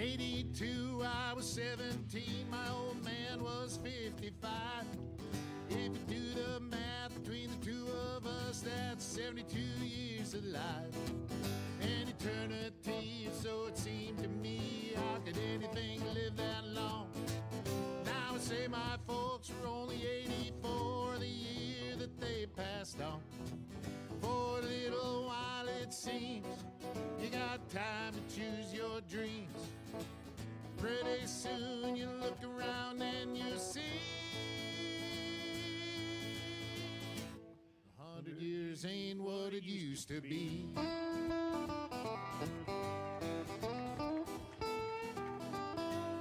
'82, I was 17, my old man was 55. If you do the math between the two of us, that's 72 years alive. An eternity, so it seemed to me. How could anything live that long? Now I say my folks were only 84 the year that they passed on. For a little while it seems you got time to choose your dreams. Pretty soon you look around and you see 100 years ain't what it used to be.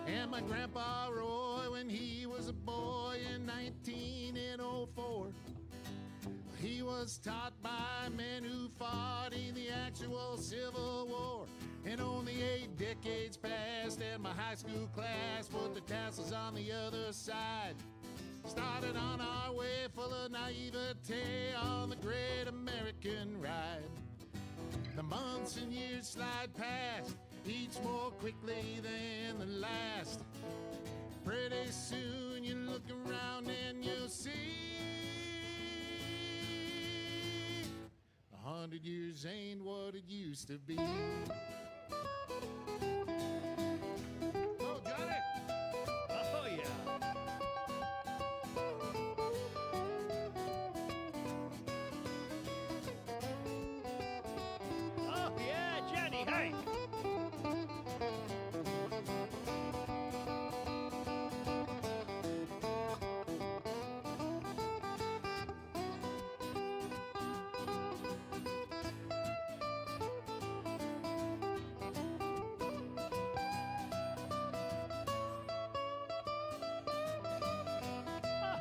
And my grandpa Roy, when he was a boy in 1904, he was taught by men who fought in the actual Civil War. And only 8 decades passed and my high school class put the tassels on the other side. Started on our way full of naivete on the great American ride. The months and years slide past, each more quickly than the last. Pretty soon you look around and you'll see 100 years ain't what it used to be. Oh, Johnny! Oh, yeah. Oh, yeah, Johnny, hey!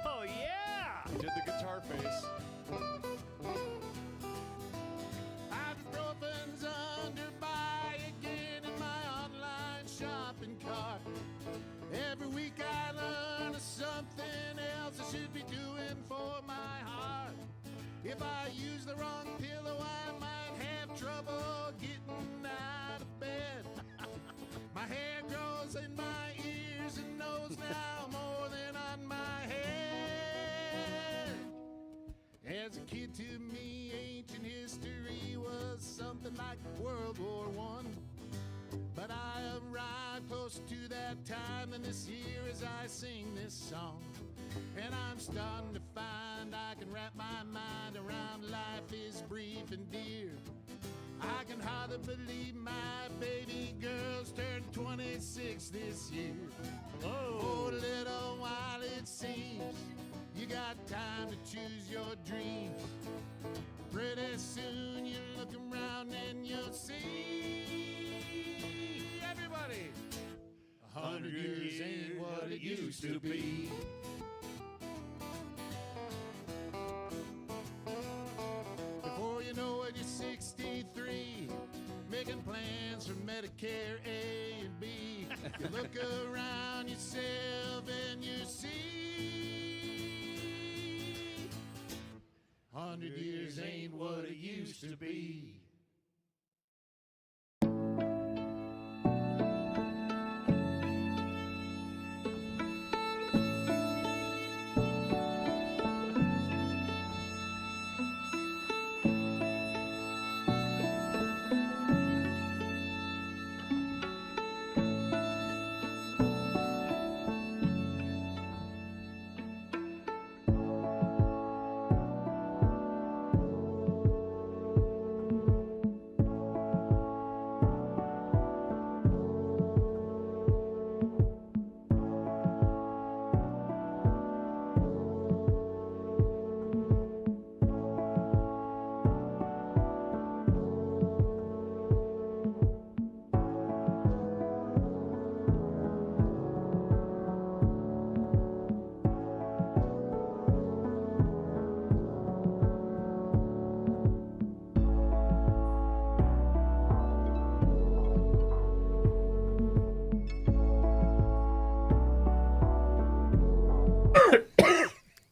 Oh, yeah! He did the guitar face. Ibuprofen's under buy again in my online shopping cart. Every week I learn of something else I should be doing for my heart. If I use the wrong pillow, I might have trouble getting out of bed. My hair grows in my ears and nose now more than on my head. As a kid, to me, ancient history was something like World War I. But I arrived close to that time and this year as I sing this song. And I'm starting to find I can wrap my mind around life is brief and dear. I can hardly believe my baby girl's turned 26 this year. Oh, a little while it seems you got time to choose your dreams. Pretty soon you look around and you'll see everybody 100 years ain't what it used to be. Before you know it, you're 63, making plans for Medicare A and B. You look around yourself and you see 100 years ain't what it used to be.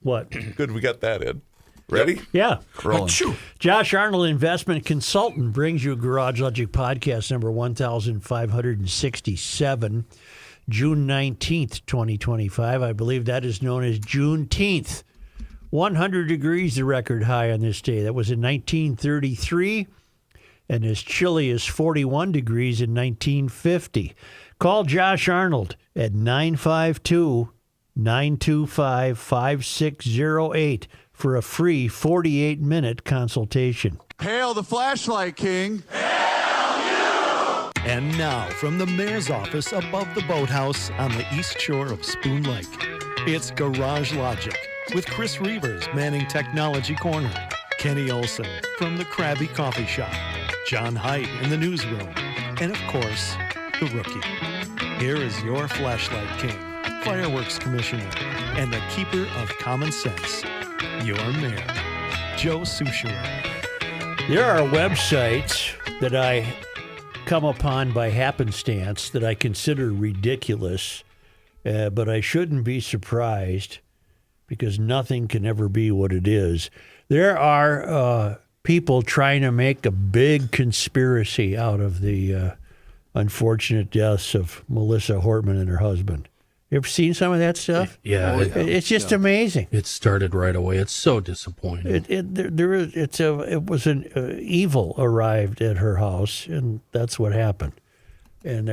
What? Good, we got that in. Ready? Yeah. Rolling. Achoo. Josh Arnold, investment consultant, brings you Garage Logic podcast number 1567, June 19th, 2025. I believe that is known as Juneteenth. 100 degrees, the record high on this day. That was in 1933, and as chilly as 41 degrees in 1950. Call Josh Arnold at 952-925-5608 for a free 48-minute consultation. Hail the flashlight king. And now, from the mayor's office above the boathouse on the east shore of Spoon Lake, it's Garage Logic with Chris Reavers manning Technology Corner, Kenny Olson from the Krabby Coffee Shop, John Height in the newsroom, and of course, the rookie. Here is your flashlight king, fireworks commissioner, and the keeper of common sense, your mayor, Joe Souchere. There are websites that I come upon by happenstance that I consider ridiculous, but I shouldn't be surprised because nothing can ever be what it is. There are people trying to make a big conspiracy out of the unfortunate deaths of Melissa Hortman and her husband. You ever seen some of that stuff? Yeah, It's just amazing. it started right away. It's so disappointing. It was an evil arrived at her house, and that's what happened. And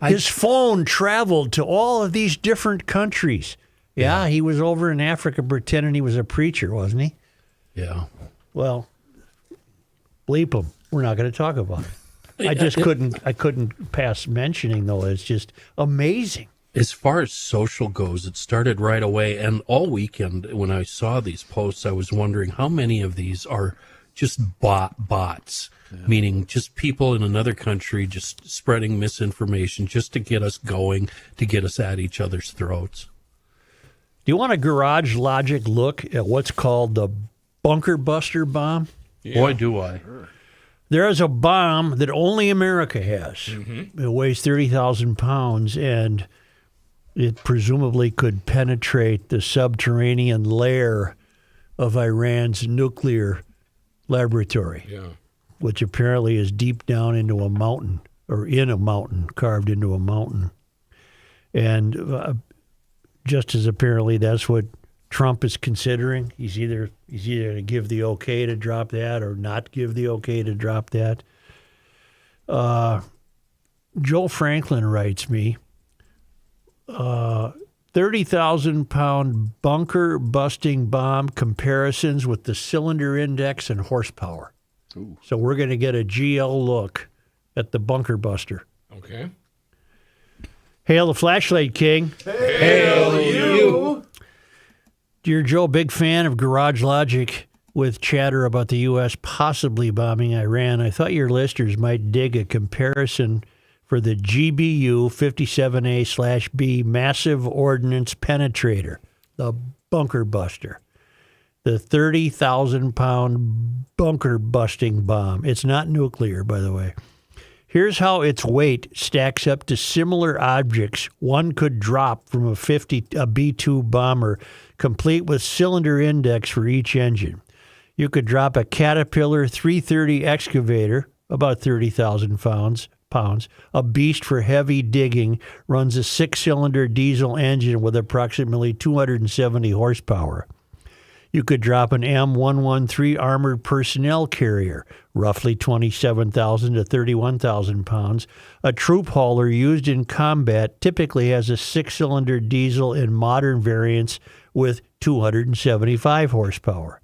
his phone traveled to all of these different countries. Yeah, he was over in Africa pretending he was a preacher, wasn't he? Yeah. Well, bleep him. We're not going to talk about it. I couldn't pass mentioning, though. It's just amazing. As far as social goes, it started right away. And all weekend, when I saw these posts, I was wondering how many of these are just bots, meaning just people in another country just spreading misinformation just to get us going, to get us at each other's throats. Do you want a Garage Logic look at what's called the Bunker Buster bomb? Yeah. Boy, do I. There is a bomb that only America has. Mm-hmm. It weighs 30,000 pounds, and it presumably could penetrate the subterranean lair of Iran's nuclear laboratory, which apparently is deep down into a mountain, or in a mountain, carved into a mountain. And just as apparently that's what Trump is considering. He's either going to give the okay to drop that or not give the okay to drop that. Joel Franklin writes me, 30,000-pound bunker-busting bomb comparisons with the cylinder index and horsepower. Ooh. So we're going to get a GL look at the bunker buster. Okay. Hail the flashlight king. Hail you. Dear Joe, big fan of Garage Logic with chatter about the U.S. possibly bombing Iran. I thought your listeners might dig a comparison for the GBU 57A/B Massive Ordnance Penetrator, the bunker buster, the 30,000-pound bunker-busting bomb. It's not nuclear, by the way. Here's how its weight stacks up to similar objects one could drop from a B-2 bomber, complete with cylinder index for each engine. You could drop a Caterpillar 330 excavator, about 30,000 pounds, a beast for heavy digging, runs a 6-cylinder diesel engine with approximately 270 horsepower. You could drop an M113 armored personnel carrier, roughly 27,000 to 31,000 pounds. A troop hauler used in combat typically has a 6-cylinder diesel in modern variants with 275 horsepower.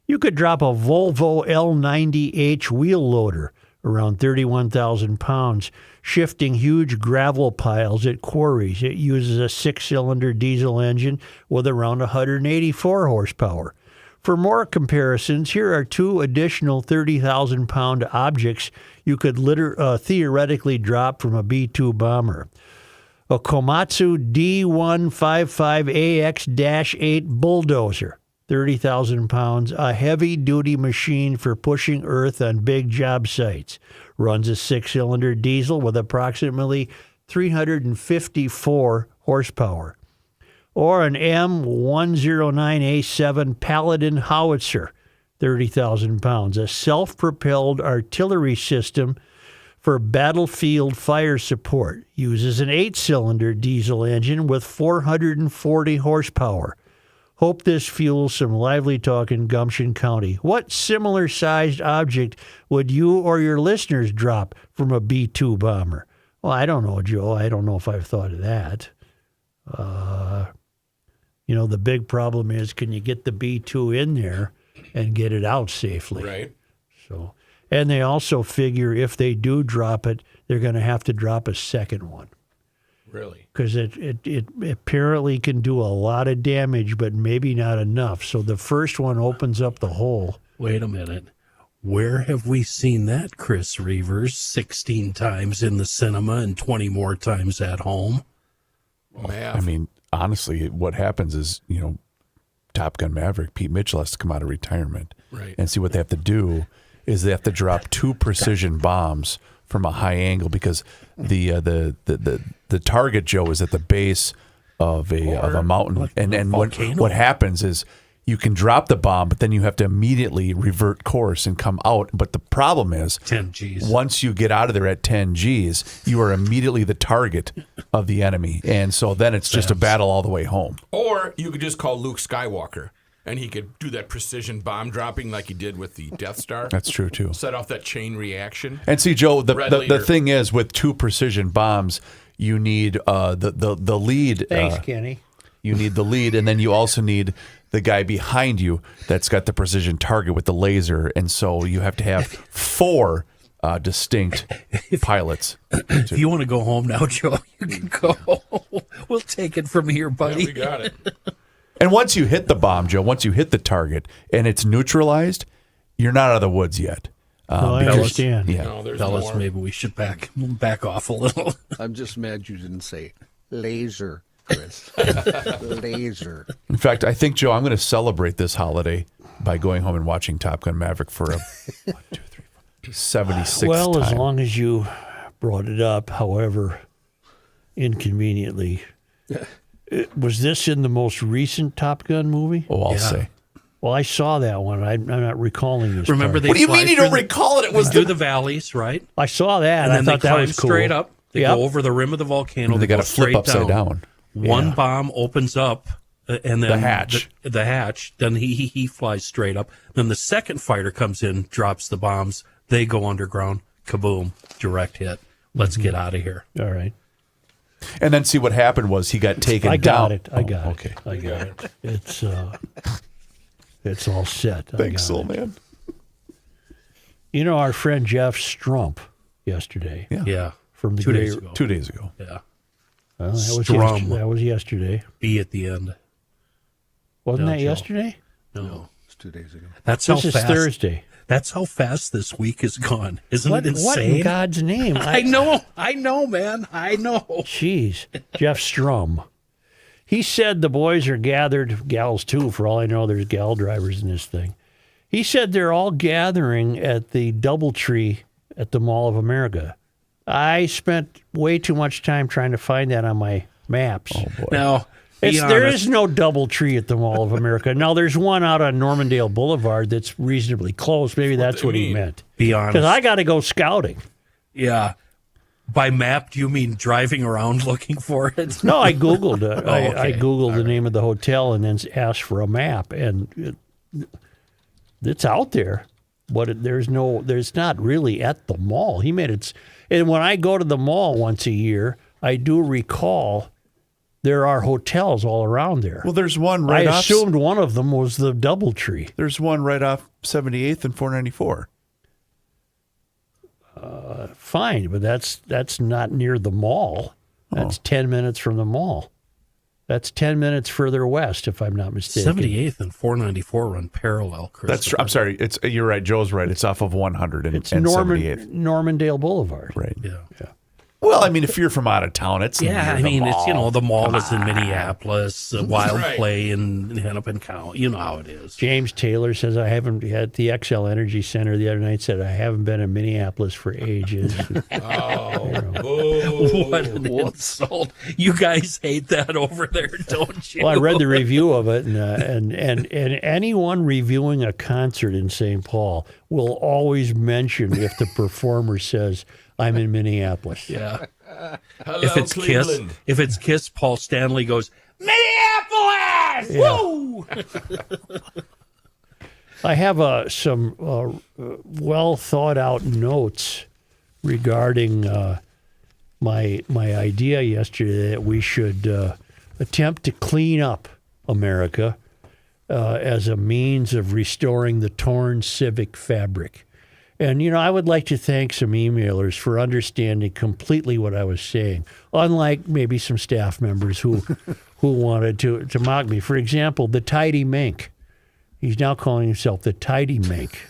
You could drop a Volvo L90H wheel loader, around 31,000 pounds, shifting huge gravel piles at quarries. It uses a 6-cylinder diesel engine with around 184 horsepower. For more comparisons, here are two additional 30,000-pound objects you could theoretically drop from a B-2 bomber. A Komatsu D155AX-8 bulldozer, 30,000 pounds, a heavy-duty machine for pushing earth on big job sites. Runs a 6-cylinder diesel with approximately 354 horsepower. or an M109A7 Paladin howitzer, 30,000 pounds, a self-propelled artillery system for battlefield fire support. Uses an 8-cylinder diesel engine with 440 horsepower. Hope this fuels some lively talk in Gumption County. What similar-sized object would you or your listeners drop from a B-2 bomber? Well, I don't know, Joe. I don't know if I've thought of that. The big problem is, can you get the B-2 in there and get it out safely? Right. So, and they also figure if they do drop it, they're going to have to drop a second one. Really? Because it apparently can do a lot of damage, but maybe not enough. So the first one opens up the hole. Wait a minute. Where have we seen that, Chris Reavers? 16 times in the cinema and 20 more times at home. Math. I mean, honestly, what happens is, Top Gun Maverick, Pete Mitchell has to come out of retirement. Right. And see what they have to do is they have to drop 2 precision bombs from a high angle because the target, Joe, is at the base of a mountain. And what happens is you can drop the bomb, but then you have to immediately revert course and come out. But the problem is 10 Gs. Once you get out of there at 10 Gs, you are immediately the target of the enemy. And so then it's just a battle all the way home. Or you could just call Luke Skywalker, and he could do that precision bomb dropping like he did with the Death Star. That's true, too. Set off that chain reaction. And see, Joe, the Leader. thing is, with 2 precision bombs, you need the lead. Thanks, Kenny. You need the lead, and then you also need the guy behind you that's got the precision target with the laser. And so you have to have 4 distinct pilots. If you want to go home now, Joe, you can go. We'll take it from here, buddy. Yeah, we got it. And once you hit the bomb, Joe, once you hit the target and it's neutralized, you're not out of the woods yet. I understand. Yeah. No, there's Fellas, more. maybe we should back off a little. I'm just mad you didn't say laser, Chris. Laser. In fact, I think, Joe, I'm going to celebrate this holiday by going home and watching Top Gun Maverick for a 76th Well, time. as long as you brought it up, however inconveniently. Was this in the most recent Top Gun movie? Oh, I'll say. Well, I saw that one. I'm not recalling this. Remember part. they What do you fly mean you through don't recall it? It was through the valleys, right? I saw that. And then I thought they that climb was cool. straight up. They Yep. go over the rim of the volcano. They They gotta go flip straight upside down. One bomb opens up, and then The hatch. The hatch. Then he flies straight up. Then the second fighter comes in, drops the bombs. They go underground. Kaboom! Direct hit. Let's get out of here. All right. And then see what happened was he got taken I down. got it. I got okay. it. I got it. It's all set. Thanks, Soul Man. You know our friend Jeff Strump yesterday. Yeah. From the 2 Grey- days ago. 2 days ago. Yeah. Well, Strum. that was yesterday. B at the end. Wasn't No, that Joe. yesterday? No. It's 2 days ago. That's how This is fast. Thursday. That's how fast this week is gone. Isn't What it in insane? God's name? I know, man. I know. Jeez. Jeff Strum. He said the boys are gathered, gals too, for all I know, there's gal drivers in this thing. He said they're all gathering at the Doubletree at the Mall of America. I spent way too much time trying to find that on my maps. Oh, boy. Now, be There honest. is no Doubletree at the Mall of America. Now, there's one out on Normandale Boulevard that's reasonably close. Maybe that's what he mean. meant. Be honest. Because I got to go scouting. Yeah. By map, do you mean driving around looking for it? No, I Googled it. I okay. Googled the name of the hotel and then asked for a map. And it's out there. But there's not really at the mall. He made it. And when I go to the mall once a year, I do recall there are hotels all around there. Well, there's one I right off. assumed one of them was the Doubletree. There's one right off 78th and 494. Fine, but that's not near the mall. That's 10 minutes from the mall. That's 10 minutes further west, if I'm not mistaken. 78th and 494 run parallel, Chris. That's true. I'm sorry. You're right. Joe's right. It's off of 100 and, It's and 78th. Normandale Boulevard. Right. Yeah. Well, I mean, if you're from out of town, it's Yeah, near I mean, the it's, you mall. know, the mall is in Minneapolis, Wild Right. Play in Hennepin County. You know how it is. James Taylor says, I haven't, at the XL Energy Center the other night, said, I haven't been in Minneapolis for ages. What an insult. You guys hate that over there, don't you? Well, I read the review of it, and anyone reviewing a concert in St. Paul will always mention if the performer says, I'm in Minneapolis. Yeah. Hello, If it's Kiss, Paul Stanley goes, Minneapolis! Woo! I have some well thought out notes regarding my idea yesterday that we should attempt to clean up America as a means of restoring the torn Civic fabric. And, you know, I would like to thank some emailers for understanding completely what I was saying, unlike maybe some staff members who wanted to mock me. For example, the Tidy Mink. He's now calling himself the Tidy Mink.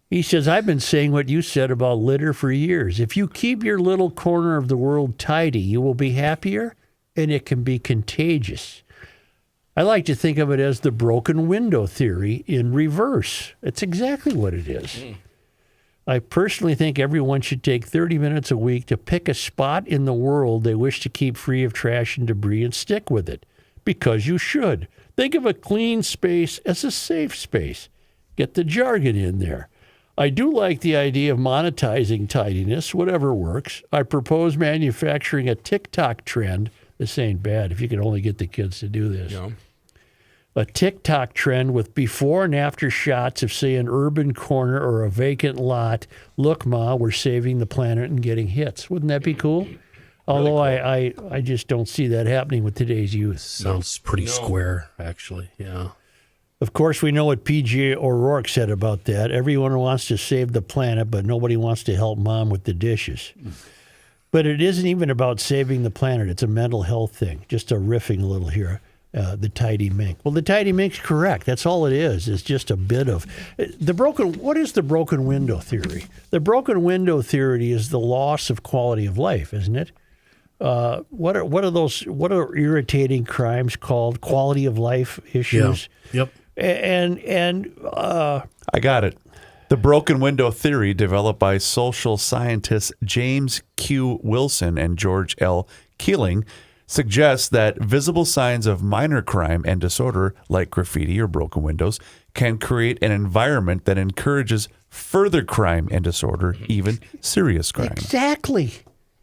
He says, I've been saying what you said about litter for years. If you keep your little corner of the world tidy, you will be happier, and it can be contagious. I like to think of it as the broken window theory in reverse. It's exactly what it is. I personally think everyone should take 30 minutes a week to pick a spot in the world they wish to keep free of trash and debris and stick with it, because you should. Think of a clean space as a safe space. Get the jargon in there. I do like the idea of monetizing tidiness, whatever works. I propose manufacturing a TikTok trend. This ain't bad if you can only get the kids to do this. Yeah. A TikTok trend with before and after shots of, say, an urban corner or a vacant lot. Look, Ma, we're saving the planet and getting hits. Wouldn't that be cool? Although I just don't see that happening with today's youth. Sounds pretty square, actually. Yeah. Of course, we know what P.J. O'Rourke said about that. Everyone wants to save the planet, but nobody wants to help Mom with the dishes. But it isn't even about saving the planet. It's a mental health thing. Just a riffing a little here. The Tidy Mink. Well, the Tidy Mink's correct. That's all it is. It's just a bit of what is the broken window theory? The broken window theory is the loss of quality of life, isn't it? What are irritating crimes called? Quality of life issues. Yeah. Yep. And I got it. The broken window theory, developed by social scientists James Q. Wilson and George L. Keeling, suggests that visible signs of minor crime and disorder, like graffiti or broken windows, can create an environment that encourages further crime and disorder, even serious crime.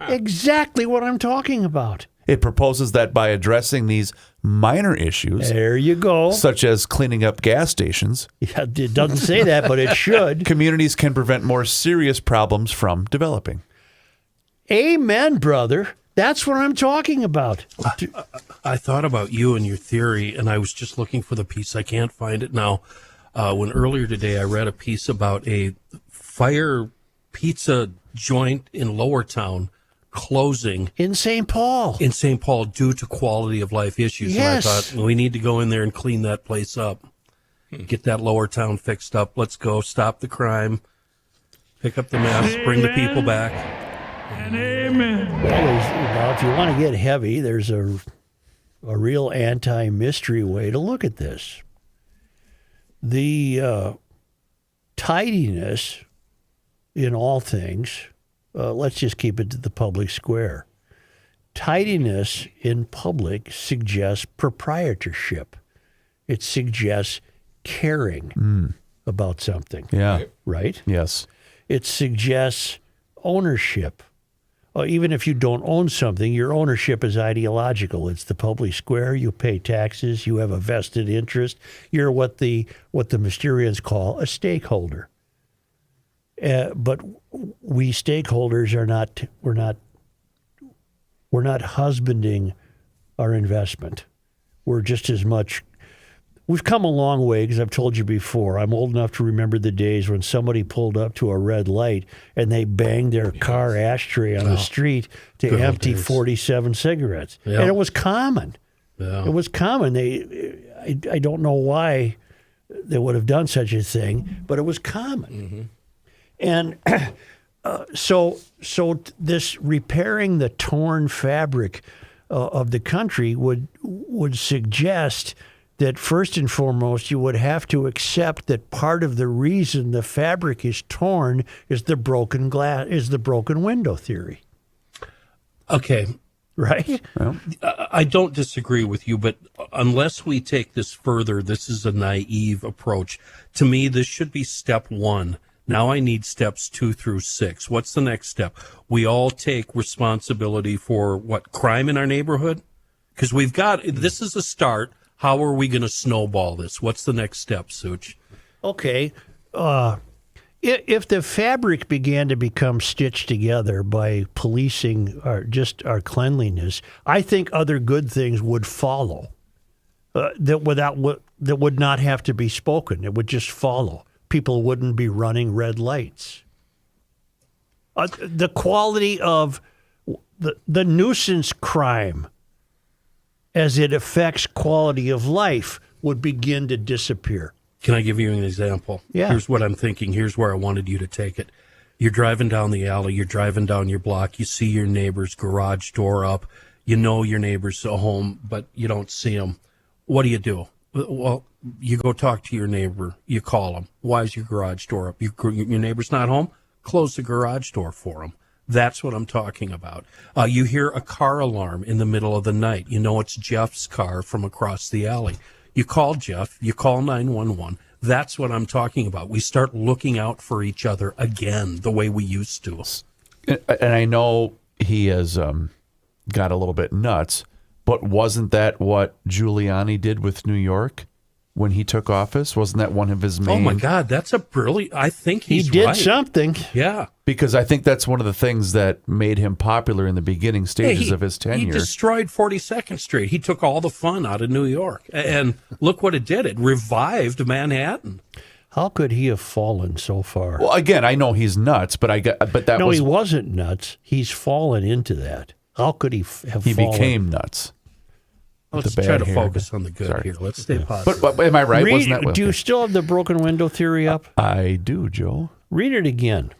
Exactly what I'm talking about. It proposes that by addressing these minor issues, There you go. such as cleaning up gas stations, Yeah, it doesn't say that, but it should. communities can prevent more serious problems from developing. Amen, brother. That's what I'm talking about. I thought about you and your theory, and I was just looking for the piece. I can't find it now. When earlier today I read a piece about a fire pizza joint in Lower Town closing In St. Paul. due to quality of life issues. Yes. And I thought, we need to go in there and clean that place up. Get that Lower Town fixed up. Let's go. Stop the crime. Pick up the mess. Bring the people back. And amen. Well, if you want to get heavy, there's a real anti-mystery way to look at this. The tidiness in all things, let's just keep it to the public square. Tidiness in public suggests proprietorship. It suggests caring about something, Yeah. right? Yes. It suggests ownership. Even if you don't own something, your ownership is ideological. It's the public square. You pay taxes. You have a vested interest. You're what the Mysterians call a stakeholder. But we stakeholders are not. We're not husbanding our investment. We're just as much. We've come a long way, because I've told you before, I'm old enough to remember the days when somebody pulled up to a red light and they banged their car ashtray on the street to Good old empty days. 47 cigarettes. Yeah. And it was common. Yeah. It was common. I don't know why they would have done such a thing, but it was common. And So this repairing the torn fabric of the country would suggest that first and foremost you would have to accept that part of the reason the fabric is torn is the broken window theory. Okay. Right? I don't disagree with you, but unless we take this further, this is a naive approach. To me, this should be step 1. Now I need steps 2 through 6. What's the next step? We all take responsibility for crime in our neighborhood? Because this is a start. How are we going to snowball this? What's the next step, Such? Okay. If the fabric began to become stitched together by policing our cleanliness, I think other good things would follow that would not have to be spoken. It would just follow. People wouldn't be running red lights. The quality of the nuisance crime as it affects quality of life would begin to disappear. Can I give you an example? Yeah. Here's what I'm thinking. Here's where I wanted you to take it. You're driving down the alley. You're driving down your block. You see your neighbor's garage door up. You know your neighbor's at home, but you don't see him. What do? Well, you go talk to your neighbor. You call him. Why is your garage door up? Your neighbor's not home? Close the garage door for him. That's what I'm talking about. You hear a car alarm in the middle of the night. You know it's Jeff's car from across the alley. You call Jeff. You call 911. That's what I'm talking about. We start looking out for each other again the way we used to. And I know he has got a little bit nuts, but wasn't that what Giuliani did with New York when he took office? Wasn't that one of his main? Oh, my God. That's a brilliant... I think he he's did right. something. Yeah. Because I think that's one of the things that made him popular in the beginning stages of his tenure. He destroyed 42nd Street. He took all the fun out of New York. And look what it did. It revived Manhattan. How could he have fallen so far? Well, again, I know he's nuts, but he wasn't nuts. He's fallen into that. How could he have He fallen? became nuts. Let's try to focus on the good here. Let's stay positive. But am I right? Wasn't that do you still have the broken window theory up? I do, Joe. Read it again.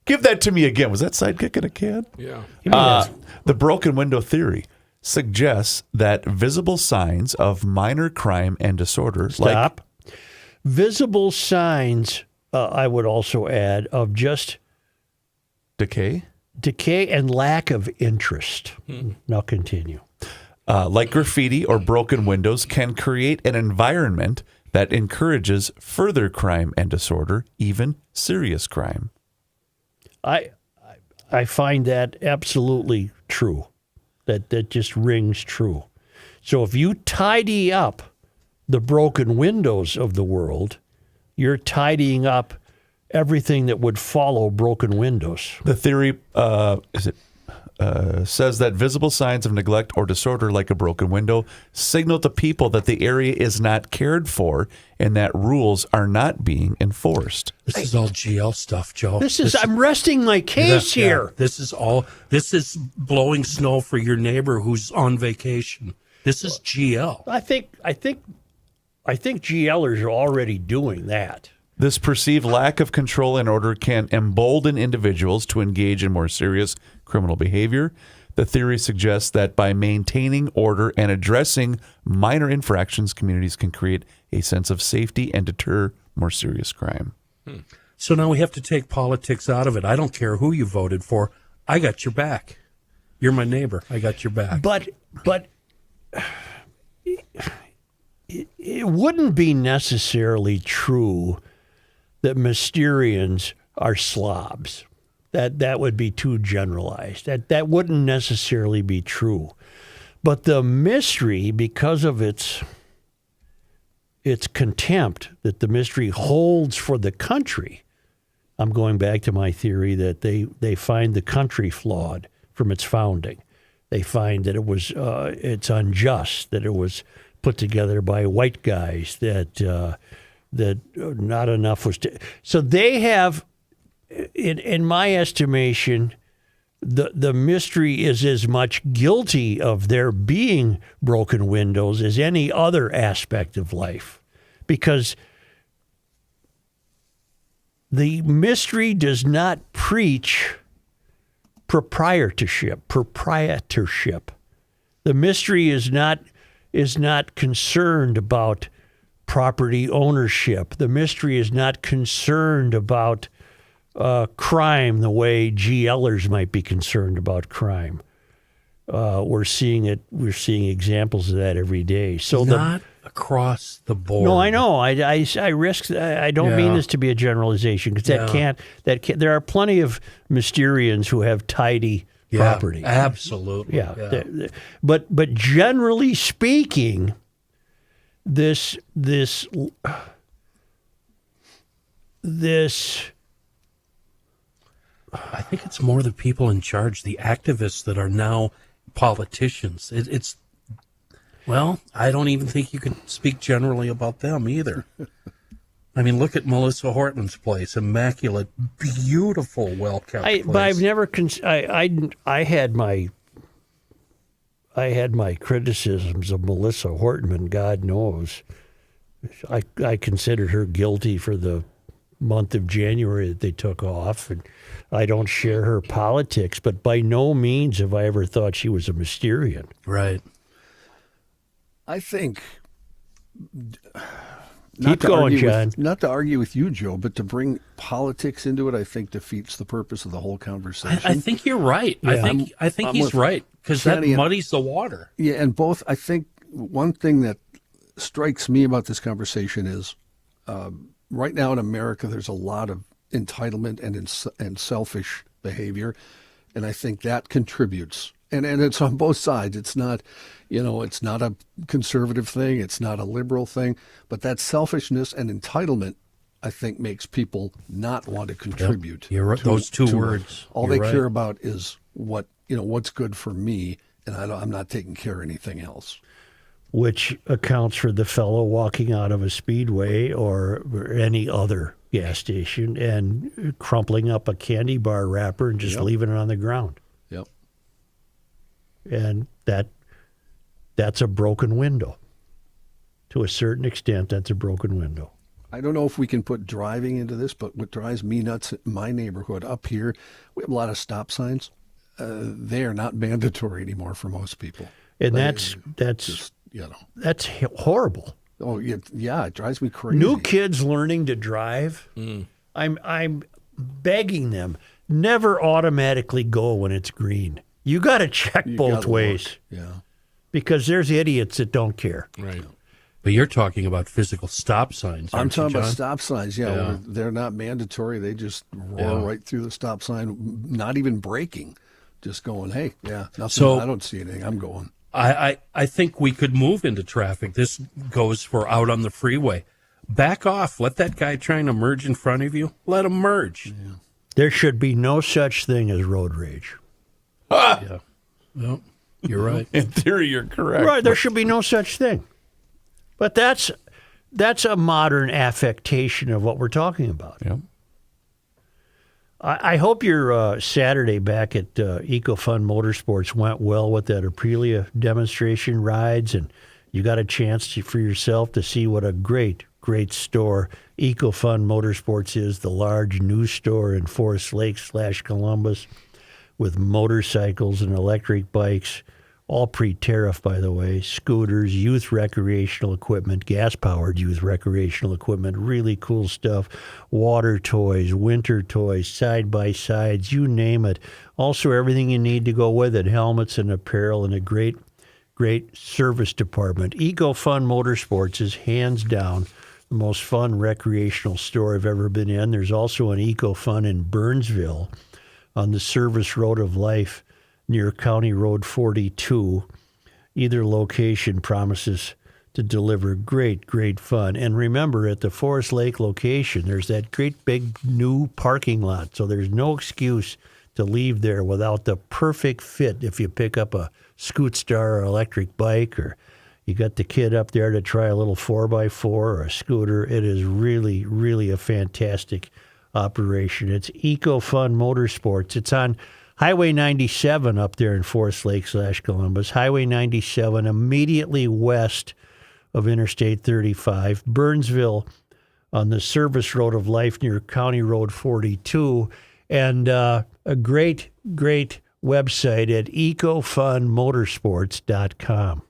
Give that to me again. Was that sidekick in a can? Yeah. The broken window theory suggests that visible signs of minor crime and disorder, Stop. Visible signs, I would also add, of just decay and lack of interest. Now continue. like graffiti or broken windows, can create an environment that encourages further crime and disorder, even serious crime. I find that absolutely true. That just rings true. So if you tidy up the broken windows of the world, you're tidying up everything that would follow broken windows. The theory says that visible signs of neglect or disorder, like a broken window, signal to people that the area is not cared for and that rules are not being enforced. This is all GL stuff, Joe. I'm resting my case here. This is blowing snow for your neighbor who's on vacation. This is GL. I think GLers are already doing that. This perceived lack of control and order can embolden individuals to engage in more serious criminal behavior. The theory suggests that by maintaining order and addressing minor infractions, communities can create a sense of safety and deter more serious crime. So now we have to take politics out of it. I don't care who you voted for. I got your back. You're my neighbor. I got your back. But it wouldn't be necessarily true that Mysterians are slobs. That would be too generalized. That wouldn't necessarily be true. But the mystery, because of its contempt that the mystery holds for the country, I'm going back to my theory that they find the country flawed from its founding. They find that it was it's unjust, that it was put together by white guys, that not enough was. So they have, in my estimation, the mystery is as much guilty of there being broken windows as any other aspect of life, because the mystery does not preach proprietorship. The mystery is not concerned about property ownership. The mystery is not concerned about crime the way GLers might be concerned about crime. We're seeing it. We're seeing examples of that every day. So not across the board. No, I know. I risk. I don't mean this to be a generalization because that can't. There are plenty of Mysterians who have tidy property. Absolutely. Yeah. But generally speaking, this I think it's more the people in charge, the activists that are now politicians. It's well, I don't even think you can speak generally about them either. I mean, look at Melissa Hortman's place, immaculate, beautiful, well-kept place. But I've never. I had my criticisms of Melissa Hortman. God knows, I considered her guilty for the month of January that they took off, and I don't share her politics. But by no means have I ever thought she was a Mysterian. Right. I think. Keep going, John. Not to argue with you, Joe, but to bring politics into it, I think defeats the purpose of the whole conversation. I think you're right. Yeah. I think he's right because that muddies the water. Yeah, and both. I think one thing that strikes me about this conversation is right now in America, there's a lot of entitlement and selfish behavior, and I think that contributes. And it's on both sides. It's not, it's not a conservative thing. It's not a liberal thing. But that selfishness and entitlement, I think, makes people not want to contribute. Yep. You're right. Those two words. All they care about is what's good for me, and I'm not taking care of anything else. Which accounts for the fellow walking out of a speedway or any other gas station and crumpling up a candy bar wrapper and just leaving it on the ground. Yep. And that's a broken window. To a certain extent, that's a broken window. I don't know if we can put driving into this, but what drives me nuts in my neighborhood up here, we have a lot of stop signs. They are not mandatory anymore for most people. And that's just, that's horrible. Oh yeah, it drives me crazy. New kids learning to drive. I'm begging them, never automatically go when it's green. You got to check both ways. Look. Yeah. Because there's idiots that don't care. Right. But you're talking about physical stop signs. I'm talking John? about stop signs. Yeah, where they're not mandatory. They just roar right through the stop sign, not even braking, just going, hey, nothing. So, I don't see anything. I'm going. I think we could move into traffic. This goes for out on the freeway. Back off. Let that guy trying to merge in front of you. Let him merge. Yeah. There should be no such thing as road rage. Yeah. Well, you're right. In theory, you're correct. Right, there should be no such thing. But that's a modern affectation of what we're talking about. Yep. I hope your Saturday back at EcoFund Motorsports went well with that Aprilia demonstration rides, and you got a chance for yourself to see what a great store EcoFund Motorsports is, the large new store in Forest Lake / Columbus with motorcycles and electric bikes, all pre-tariff, by the way, scooters, youth recreational equipment, gas-powered youth recreational equipment, really cool stuff, water toys, winter toys, side-by-sides, you name it. Also everything you need to go with it, helmets and apparel, and a great service department. EcoFund Motorsports is hands down the most fun recreational store I've ever been in. There's also an EcoFund in Burnsville on the Service Road of Life near County Road 42. Either location promises to deliver great fun. And remember, at the Forest Lake location, there's that great big new parking lot. So there's no excuse to leave there without the perfect fit if you pick up a Scootstar or electric bike, or you got the kid up there to try a little 4x4 or a scooter. It is really a fantastic operation. It's EcoFund Motorsports. It's on Highway 97 up there in Forest Lake / Columbus. Highway 97 immediately west of Interstate 35. Burnsville on the service road of life near County Road 42, and a great website at EcoFundMotorsports.com.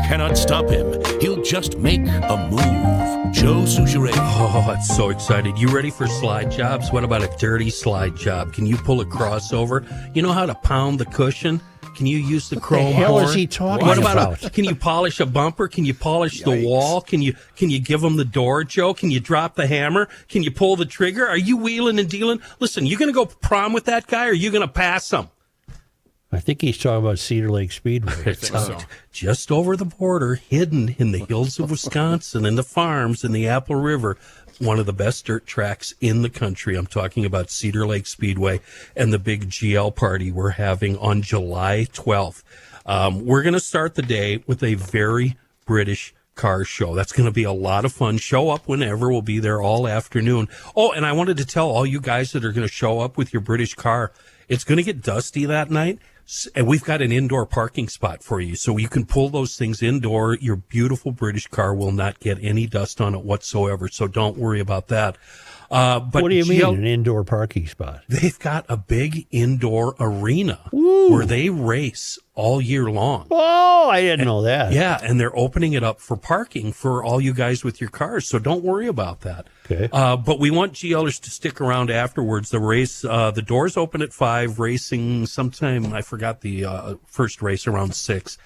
Cannot stop him. He'll just make a move. Joe Souchere. Oh, I'm so excited. You ready for slide jobs? What about a dirty slide job? Can you pull a crossover? You know how to pound the cushion? Can you use the chrome hell horn? is he talking What about? Can you polish a bumper? Can you polish the wall? Can you give them the door, Joe? Can you drop the hammer? Can you pull the trigger? Are you wheeling and dealing? Listen, you going to go prom with that guy, or are you going to pass him? I think he's talking about Cedar Lake Speedway. It's just over the border, hidden in the hills of Wisconsin and the farms in the Apple River. One of the best dirt tracks in the country. I'm talking about Cedar Lake Speedway and the big GL party we're having on July 12th. We're going to start the day with a very British car show. That's going to be a lot of fun. Show up whenever. We'll be there all afternoon. Oh, and I wanted to tell all you guys that are going to show up with your British car, it's going to get dusty that night. And we've got an indoor parking spot for you, so you can pull those things indoor. Your beautiful British car will not get any dust on it whatsoever, so don't worry about that. But what do you mean, an indoor parking spot? They've got a big indoor arena where they race all year long. Oh, I didn't know that. Yeah, and they're opening it up for parking for all you guys with your cars, so don't worry about that. Okay. But we want GLers to stick around afterwards. The race, the doors open at 5, racing sometime, I forgot the first race, around 6.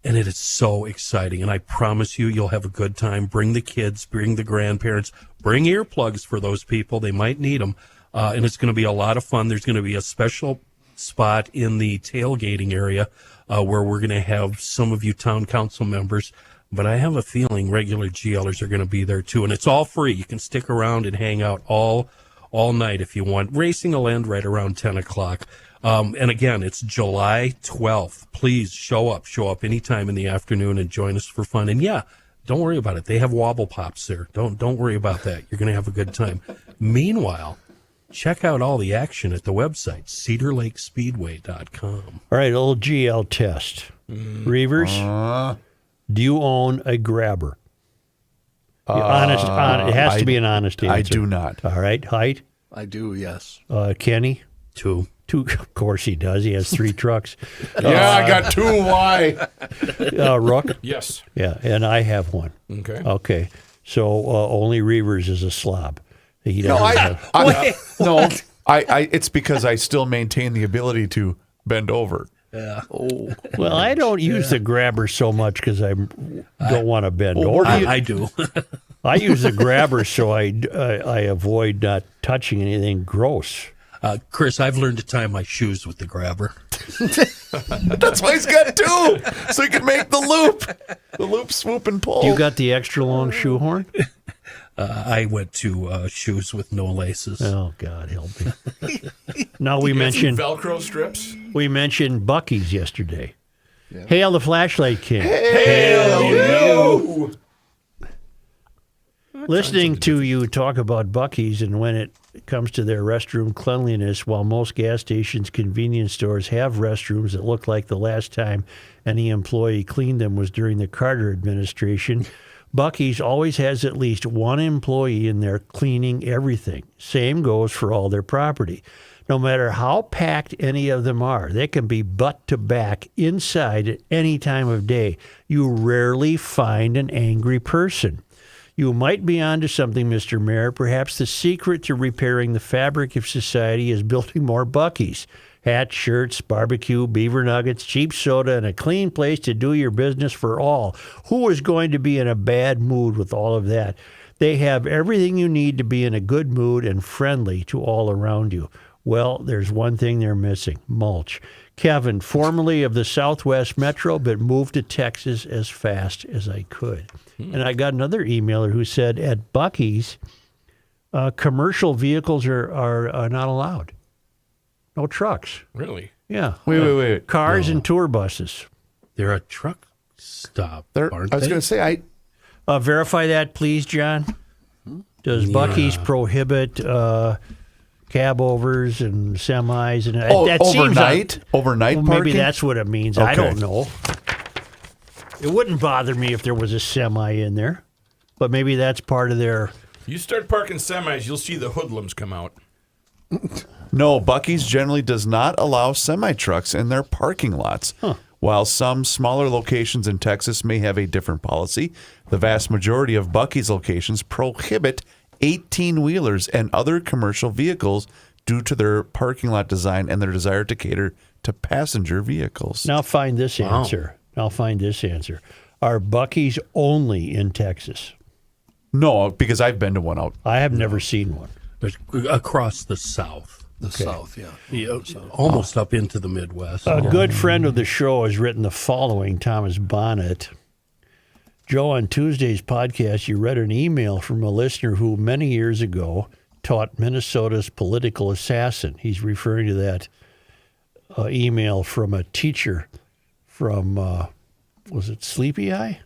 And it is so exciting. And I promise you, you'll have a good time. Bring the kids, bring the grandparents, bring earplugs for those people. They might need them. And it's going to be a lot of fun. There's going to be a special spot in the tailgating area where we're going to have some of you town council members. But I have a feeling regular GLers are going to be there too. And it's all free. You can stick around and hang out all night if you want. Racing will end right around 10 o'clock. And again, it's July 12th. Please show up anytime in the afternoon and join us for fun. And yeah, don't worry about it. They have wobble pops there. Don't worry about that. You're going to have a good time. Meanwhile, check out all the action at the website, cedarlakespeedway.com. All right, a little GL test. Reavers, do you own a grabber? It has to be an honest answer. I do not. All right, height? I do, yes. Kenny? 2. Of course he does. He has 3 trucks. Yeah, I got 2. Why? Rook? Yes. Yeah, and I have 1. Okay. Okay, so only Reavers is a slob. He No, doesn't have. it's because I still maintain the ability to bend over. Well, I don't use the grabber so much because I don't want to bend over. I do. I use the grabber so I avoid not touching anything gross. Chris, I've learned to tie my shoes with the grabber. That's why he's got two, so he can make the loop, swoop, and pull. You got the extra long shoehorn? I went to shoes with no laces. Oh, God help me. Now we You got some mentioned Velcro strips. we mentioned Buc-ee's yesterday. Hail the Flashlight King. Hail you! Listening to you talk about Buc-ee's and when it comes to their restroom cleanliness, while most gas stations, convenience stores have restrooms that look like the last time any employee cleaned them was during the Carter administration, Buc-ee's always has at least one employee in there cleaning everything. Same goes for all their property. No matter how packed any of them are, they can be butt to back inside at any time of day. You rarely find an angry person. You might be onto something, Mr. Mayor. Perhaps the secret to repairing the fabric of society is building more Buc-ee's. Hats, shirts, barbecue, beaver nuggets, cheap soda, and a clean place to do your business for all. Who is going to be in a bad mood with all of that? They have everything you need to be in a good mood and friendly to all around you. Well, there's one thing they're missing, mulch. Kevin, formerly of the Southwest Metro, but moved to Texas as fast as I could. And I got another emailer who said at Buc-ee's, commercial vehicles are not allowed. No trucks. Really? Yeah. Wait. Cars and tour buses. They're a truck stop, aren't I was they? going to say, Verify that, please, John. Does Buc-ee's prohibit cab overs and semis? And that seems overnight well, parking? maybe that's what it means. Okay. I don't know. It wouldn't bother me if there was a semi in there, but maybe that's part of their. You start parking semis, you'll see the hoodlums come out. No, Buc-ee's generally does not allow semi-trucks in their parking lots. While some smaller locations in Texas may have a different policy, the vast majority of Buc-ee's locations prohibit 18-wheelers and other commercial vehicles due to their parking lot design and their desire to cater to passenger vehicles. Now find this answer. Are Buc-ee's only in Texas? No, because I've been to one out. I have never seen one. There's across the South. The South, yeah. Almost up into the Midwest. A good friend of the show has written the following, Thomas Bonnet. Joe, on Tuesday's podcast, you read an email from a listener who many years ago taught Minnesota's political assassin. He's referring to that email from a teacher from, was it Sleepy Eye,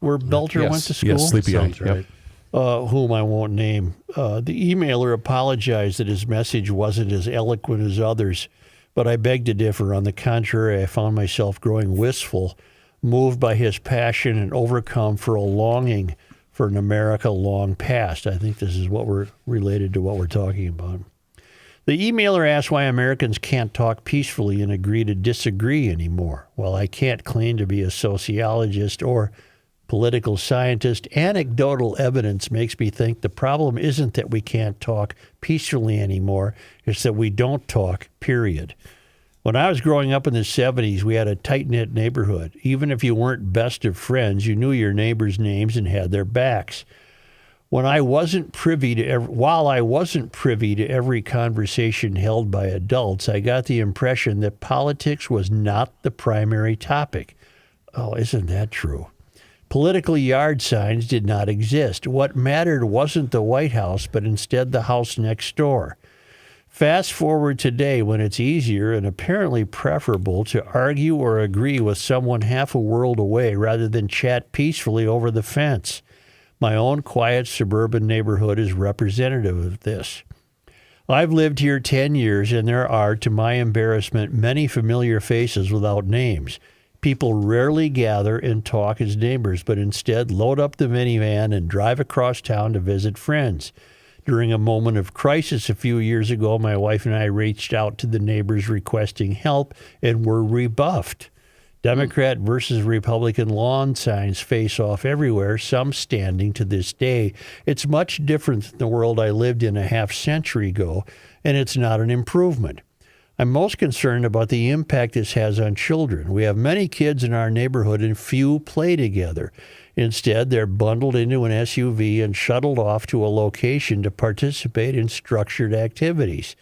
where Belter went to school? Yes, Sleepy Eye, right. Whom I won't name. The emailer apologized that his message wasn't as eloquent as others, but I beg to differ. On the contrary, I found myself growing wistful, moved by his passion and overcome for a longing for an America long past. I think this is what we're related to what we're talking about. The emailer asked why Americans can't talk peacefully and agree to disagree anymore. Well, I can't claim to be a sociologist or political scientist. Anecdotal evidence makes me think the problem isn't that we can't talk peacefully anymore. It's that we don't talk, period. When I was growing up in the 70s, we had a tight-knit neighborhood. Even if you weren't best of friends, you knew your neighbors' names and had their backs. While I wasn't privy to every conversation held by adults, I got the impression that politics was not the primary topic. Oh, isn't that true? Political yard signs did not exist. What mattered wasn't the White House, but instead the house next door. Fast forward today when it's easier and apparently preferable to argue or agree with someone half a world away rather than chat peacefully over the fence. My own quiet suburban neighborhood is representative of this. I've lived here 10 years, and there are, to my embarrassment, many familiar faces without names. People rarely gather and talk as neighbors, but instead load up the minivan and drive across town to visit friends. During a moment of crisis a few years ago, my wife and I reached out to the neighbors requesting help and were rebuffed. Democrat versus Republican lawn signs face off everywhere, some standing to this day. It's much different than the world I lived in a half century ago, and it's not an improvement. I'm most concerned about the impact this has on children. We have many kids in our neighborhood and few play together. Instead, they're bundled into an SUV and shuttled off to a location to participate in structured activities.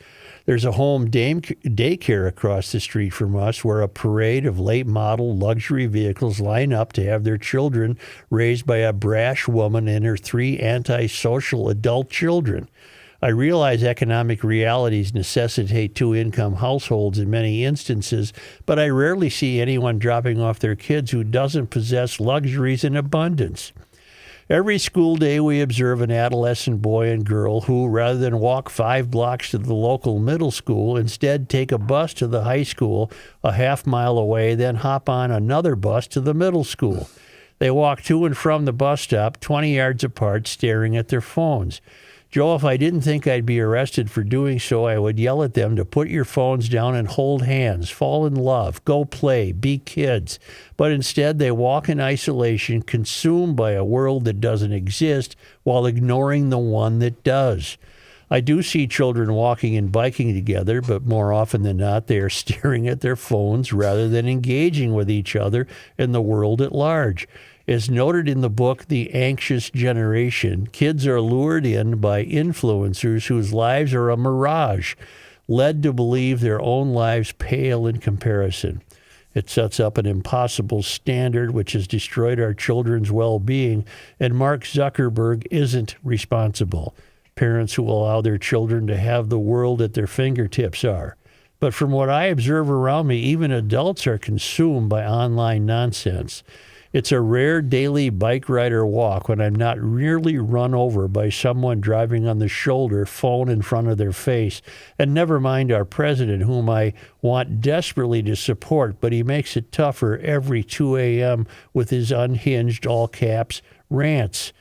There's a home daycare across the street from us where a parade of late model luxury vehicles line up to have their children raised by a brash woman and her 3 antisocial adult children. I realize economic realities necessitate 2-income households in many instances, but I rarely see anyone dropping off their kids who doesn't possess luxuries in abundance. Every school day we observe an adolescent boy and girl who, rather than walk 5 blocks to the local middle school, instead take a bus to the high school a half-mile away, then hop on another bus to the middle school. They walk to and from the bus stop 20 yards apart, staring at their phones. Joe, if I didn't think I'd be arrested for doing so, I would yell at them to put your phones down and hold hands, fall in love, go play, be kids. But instead, they walk in isolation, consumed by a world that doesn't exist, while ignoring the one that does. I do see children walking and biking together, but more often than not, they are staring at their phones rather than engaging with each other and the world at large. As noted in the book, The Anxious Generation, kids are lured in by influencers whose lives are a mirage, led to believe their own lives pale in comparison. It sets up an impossible standard which has destroyed our children's well-being, and Mark Zuckerberg isn't responsible. Parents who allow their children to have the world at their fingertips are. But from what I observe around me, even adults are consumed by online nonsense. It's a rare daily bike ride or walk when I'm not nearly run over by someone driving on the shoulder, phone in front of their face. And never mind our president, whom I want desperately to support, but he makes it tougher every 2 a.m. with his unhinged, all caps, rants.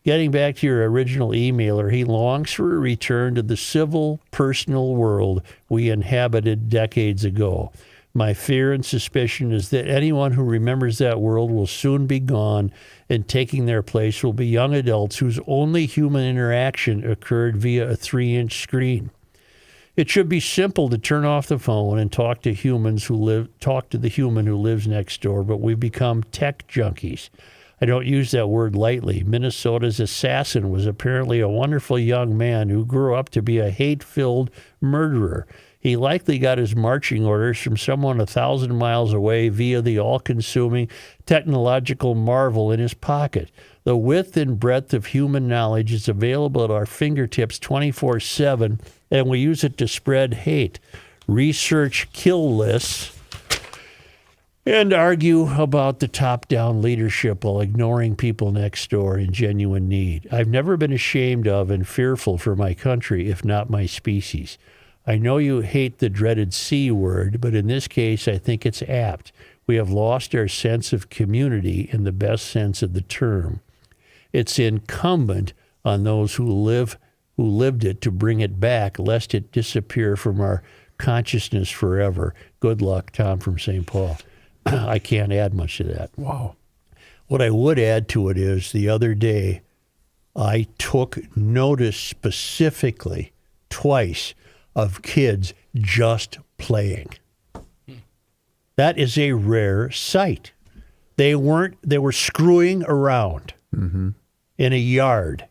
Getting back to your original emailer, he longs for a return to the civil, personal world we inhabited decades ago. My fear and suspicion is that anyone who remembers that world will soon be gone, and taking their place will be young adults whose only human interaction occurred via a 3-inch screen. It should be simple to turn off the phone and talk to the human who lives next door, but we've become tech junkies. I don't use that word lightly. Minnesota's assassin was apparently a wonderful young man who grew up to be a hate-filled murderer. He likely got his marching orders from someone 1,000 miles away via the all-consuming technological marvel in his pocket. The width and breadth of human knowledge is available at our fingertips 24/7, and we use it to spread hate, research kill lists, and argue about the top-down leadership while ignoring people next door in genuine need. I've never been ashamed of and fearful for my country, if not my species. I know you hate the dreaded C word, but in this case, I think it's apt. We have lost our sense of community in the best sense of the term. It's incumbent on those who lived it to bring it back, lest it disappear from our consciousness forever. Good luck, Tom from St. Paul. I can't add much to that. Wow. What I would add to it is the other day, I took notice specifically twice of kids just playing. That is a rare sight. They were screwing around in a yard.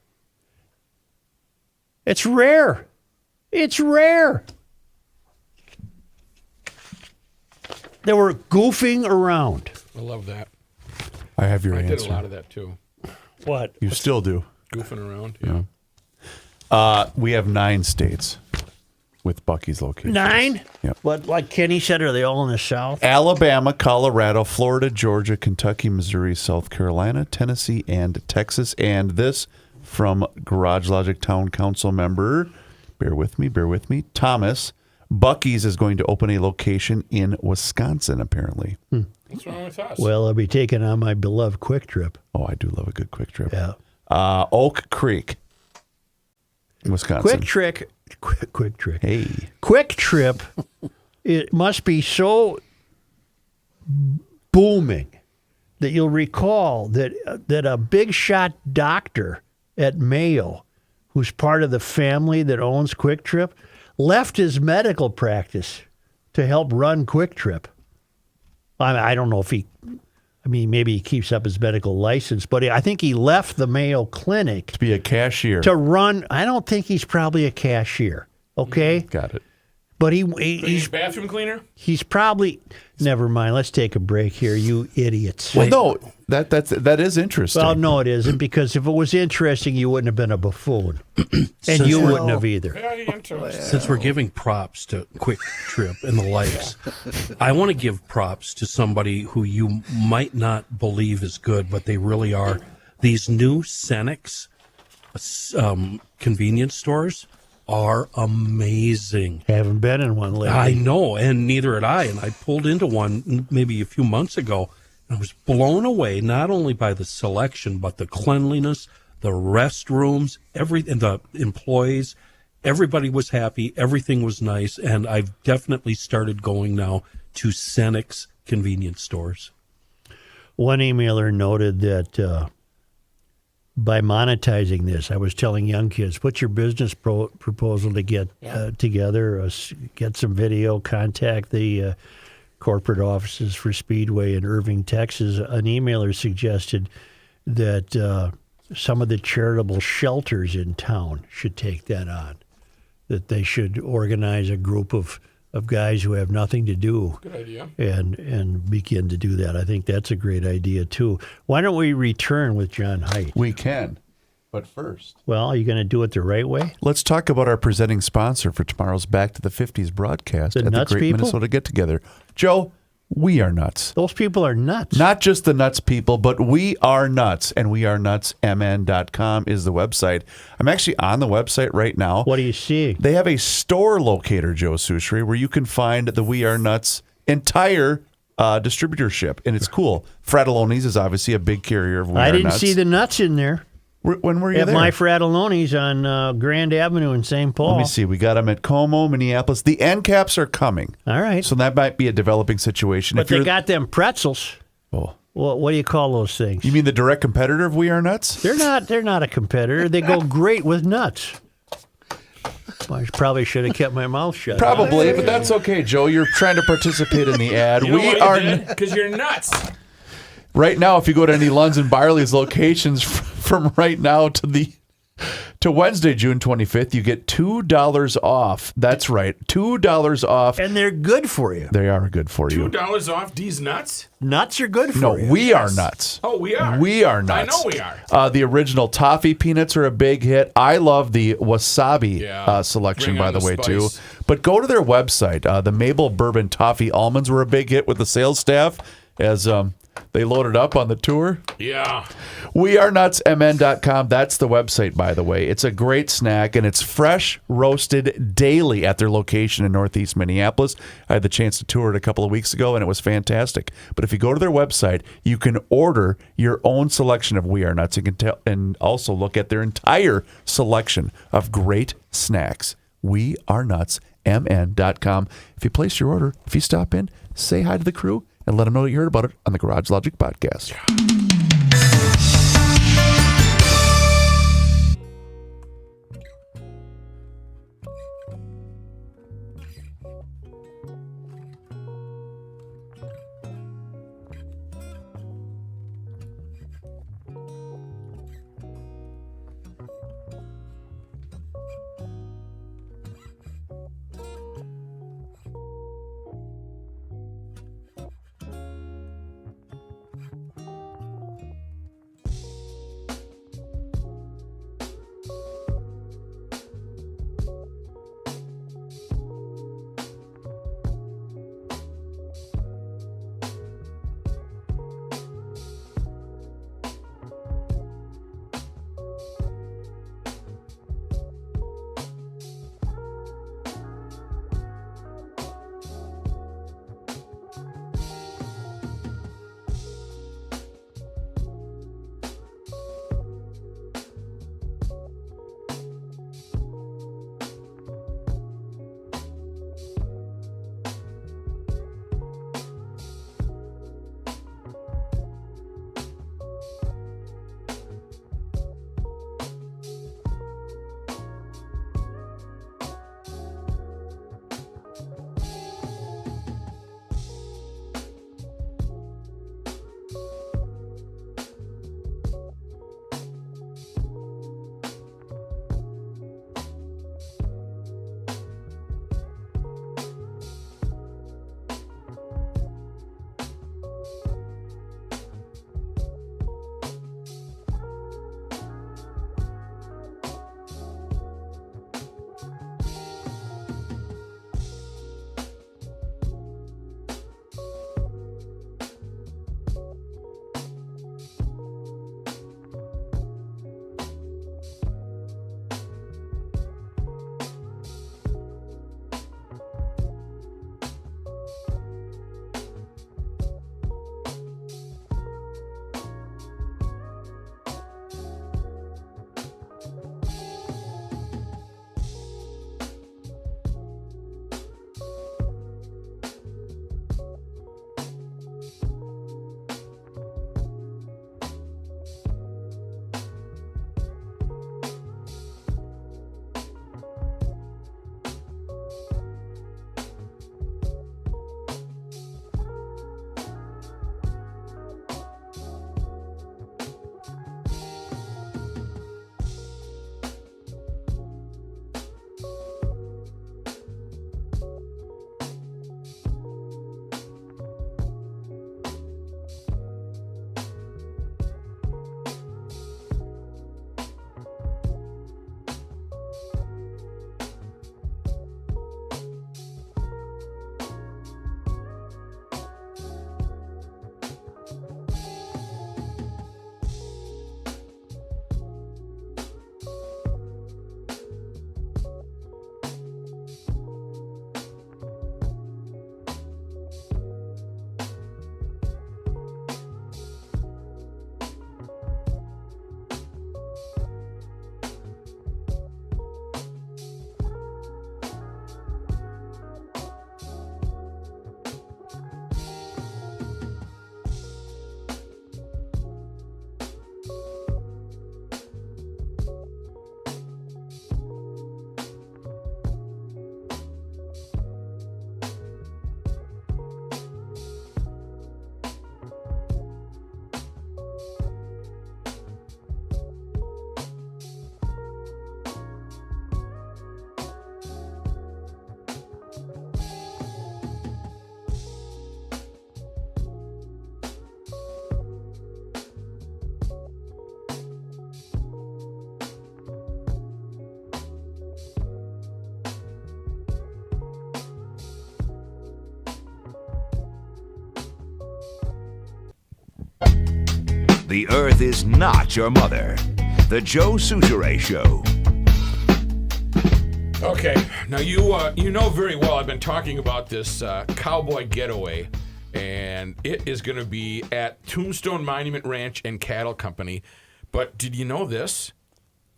It's rare. It's rare. They were goofing around. I love that. I have your I answer. did a lot of that too. What? You still do. Goofing around. Yeah. We have 9 states with Buc-ee's location. 9? Yep. But like Kenny said, are they all in the South? Alabama, Colorado, Florida, Georgia, Kentucky, Missouri, South Carolina, Tennessee, and Texas. And this from Garage Logic Town Council member, bear with me, Thomas. Buc-ee's is going to open a location in Wisconsin, apparently. What's wrong with us? Well, I'll be taking on my beloved Quick Trip. Oh, I do love a good Quick Trip. Yeah. Oak Creek, Wisconsin. Quick Trip. Hey. Quick Trip. It must be so booming. That you'll recall that a big shot doctor at Mayo, who's part of the family that owns Quick Trip, left his medical practice to help run Quick Trip. I don't know if maybe he keeps up his medical license, but I think he left the Mayo Clinic To be a cashier. to run. I don't think he's probably a cashier. Okay, Got it. but he's bathroom cleaner. he's probably. Never mind. Let's take a break here, you idiots. Well, no, that is interesting. Well, no, it isn't, because if it was interesting, you wouldn't have been a buffoon, and you wouldn't have either. Very interesting. Since we're giving props to Quick Trip and the likes, I want to give props to somebody who you might not believe is good, but they really are. These new Cenex convenience stores are amazing. Haven't been in one lately. I know, and neither had I. And I pulled into one maybe a few months ago, and I was blown away not only by the selection, but the cleanliness, the restrooms, and the employees. Everybody was happy. Everything was nice, and I've definitely started going now to Cenex convenience stores. One emailer noted that by monetizing this, I was telling young kids, put your business proposal to get together, get some video, contact the corporate offices for Speedway in Irving, Texas. An emailer suggested that some of the charitable shelters in town should take that on, that they should organize a group of guys who have nothing to do. Good idea. And begin to do that. I think that's a great idea, too. Why don't we return with John Haidt? We can. But first, Well, are you going to do it the right way? let's talk about our presenting sponsor for tomorrow's Back to the 50s broadcast The at the Nuts Great people? Minnesota Get Together. Joe, we are nuts. Those people are nuts. Not just the nuts people, but we are nuts. And wearenutsmn.com is the website. I'm actually on the website right now. What do you see? They have a store locator, Joe Souchery, where you can find the We Are Nuts entire distributorship. And it's cool. Fratelloni's is obviously a big carrier of We I Are didn't Nuts. see the nuts in there. When were you At there? my Fratelloni's on Grand Avenue in St. Paul. Let me see. We got them at Como, Minneapolis. The end caps are coming. All right. So that might be a developing situation. But they got them pretzels. Oh. What do you call those things? You mean the direct competitor of We Are Nuts? They're not a competitor. They go great with nuts. Well, I probably should have kept my mouth shut. Probably, but that's okay, Joe. You're trying to participate in the ad. You know We why are you did? Because you're nuts. right now. If you go to any Lunds and Barley's locations from right now to Wednesday, June 25th, you get $2 off. That's right, $2 off. And they're good for you. They are good for you. $2 off these nuts? Nuts are good for No, you. we are nuts. Oh, we are. We are nuts. I know we are. The original toffee peanuts are a big hit. I love the wasabi Yeah. selection, Bring by on the the way, too. spice. But go to their website. The Maple Bourbon Toffee Almonds were a big hit with the sales staff as they loaded up on the tour. Yeah. WeAreNutsMN.com. That's the website, by the way. It's a great snack, and it's fresh roasted daily at their location in Northeast Minneapolis. I had the chance to tour it a couple of weeks ago, and it was fantastic. But if you go to their website, you can order your own selection of We Are Nuts. You can tell, and also look at their entire selection of great snacks. WeAreNutsMN.com. If you place your order, if you stop in, say hi to the crew and let them know that you heard about it on the Garage Logic podcast. The earth is not your mother. The Joe Souchere Show. Okay, now you know very well I've been talking about this cowboy getaway, and it is going to be at Tombstone Monument Ranch and Cattle Company. But did you know this?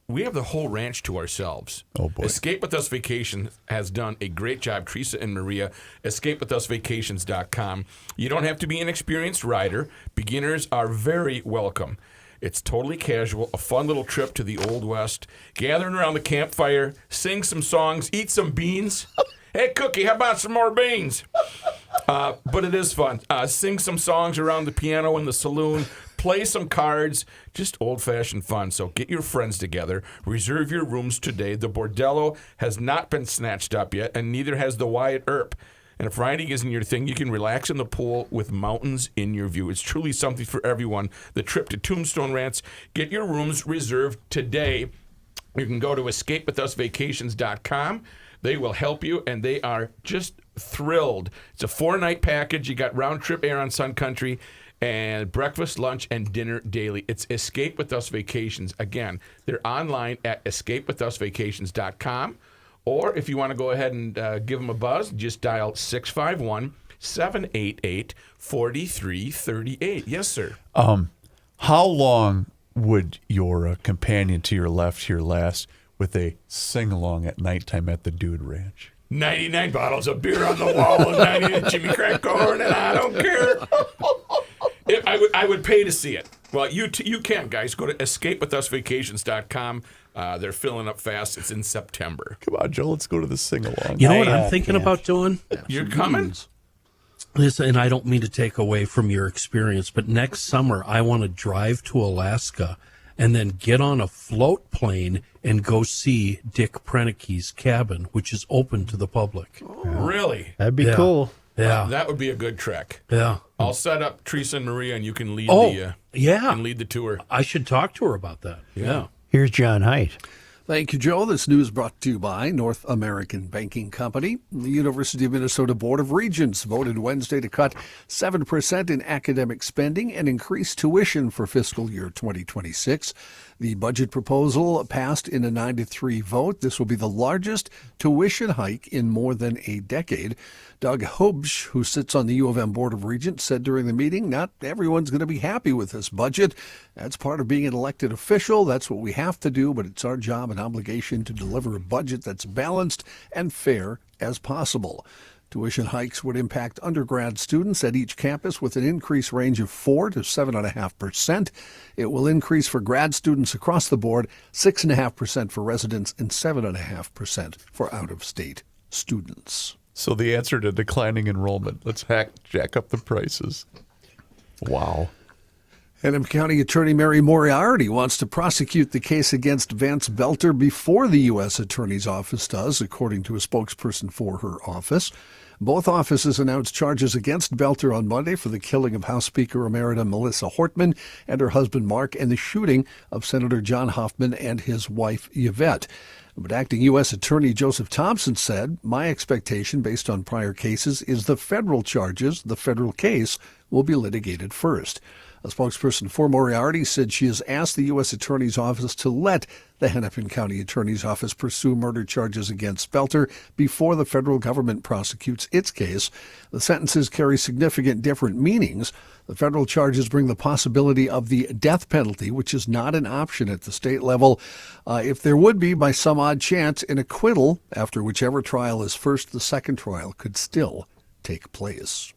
We have the whole ranch to ourselves. Oh, boy. Escape With Us Vacation has done a great job. Teresa and Maria, escapewithusvacations.com. You don't have to be an experienced rider. Beginners are very welcome. It's totally casual, a fun little trip to the Old West. Gathering around the campfire, sing some songs, eat some beans. Hey, Cookie, how about some more beans? But it is fun. Sing some songs around the piano in the saloon. Play some cards, just old-fashioned fun. So get your friends together. Reserve your rooms today. The Bordello has not been snatched up yet, and neither has the Wyatt Earp. And if riding isn't your thing, you can relax in the pool with mountains in your view. It's truly something for everyone. The trip to Tombstone Ranch. Get your rooms reserved today. You can go to escapewithusvacations.com. They will help you, and they are just thrilled. It's a 4-night package. You got round-trip air on Sun Country, and breakfast, lunch, and dinner daily. It's Escape With Us Vacations. Again, they're online at escapewithusvacations.com. Or if you want to go ahead and give them a buzz, just dial 651-788-4338. Yes, sir. How long would your companion to your left here last with a sing-along at nighttime at the Dude Ranch? 99 bottles of beer on the wall and 98 Jimmy Crack corn, and I don't care. I would pay to see it. Well, you can, guys. Go to escapewithusvacations.com. They're filling up fast. It's in September. Come on, Joe. Let's go to the sing-along. You know what I'm thinking about doing? You're coming? Listen, and I don't mean to take away from your experience, but next summer I want to drive to Alaska and then get on a float plane and go see Dick Prenicke's cabin, which is open to the public. Oh, really? That'd be cool. Yeah, that would be a good trek. Yeah, I'll set up Teresa and Maria, and you can lead lead the tour. I should talk to her about that. Yeah. Here's John Haidt. Thank you, Joe. This news brought to you by North American Banking Company. The University of Minnesota Board of Regents voted Wednesday to cut 7% in academic spending and increase tuition for fiscal year 2026. The budget proposal passed in a 9-3 vote. This will be the largest tuition hike in more than a decade. Doug Hobsch, who sits on the U of M Board of Regents, said during the meeting, not everyone's going to be happy with this budget. That's part of being an elected official. That's what we have to do, but it's our job and obligation to deliver a budget that's balanced and fair as possible. Tuition hikes would impact undergrad students at each campus with an increase range of 4 to 7.5%. It will increase for grad students across the board, 6.5% for residents and 7.5% for out-of-state students. So the answer to declining enrollment, let's jack up the prices. Wow. Hennepin County Attorney Mary Moriarty wants to prosecute the case against Vance Belter before the U.S. Attorney's Office does, according to a spokesperson for her office. Both offices announced charges against Belter on Monday for the killing of House Speaker Emerita Melissa Hortman and her husband Mark and the shooting of Senator John Hoffman and his wife Yvette. But acting U.S. Attorney Joseph Thompson said, my expectation based on prior cases is the federal charges, the federal case, will be litigated first. A spokesperson for Moriarty said she has asked the U.S. Attorney's Office to let the Hennepin County Attorney's Office pursue murder charges against Belter before the federal government prosecutes its case. The sentences carry significant different meanings. The federal charges bring the possibility of the death penalty, which is not an option at the state level. If there would be, by some odd chance, an acquittal after whichever trial is first, the second trial could still take place.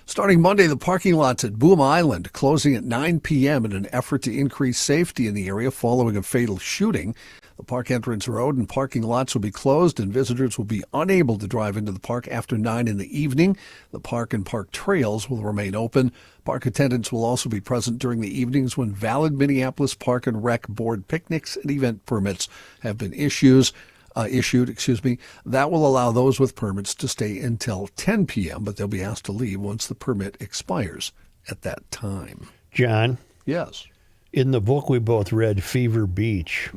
Starting Monday, the parking lots at Boom Island closing at 9 p.m. in an effort to increase safety in the area following a fatal shooting. The park entrance road and parking lots will be closed, and visitors will be unable to drive into the park after 9 in the evening. The park and park trails will remain open. Park attendants will also be present during the evenings when valid Minneapolis Park and Rec Board picnics and event permits have been issued. That will allow those with permits to stay until 10 p.m., but they'll be asked to leave once the permit expires at that time. John? Yes? In the book we both read, Fever Beach,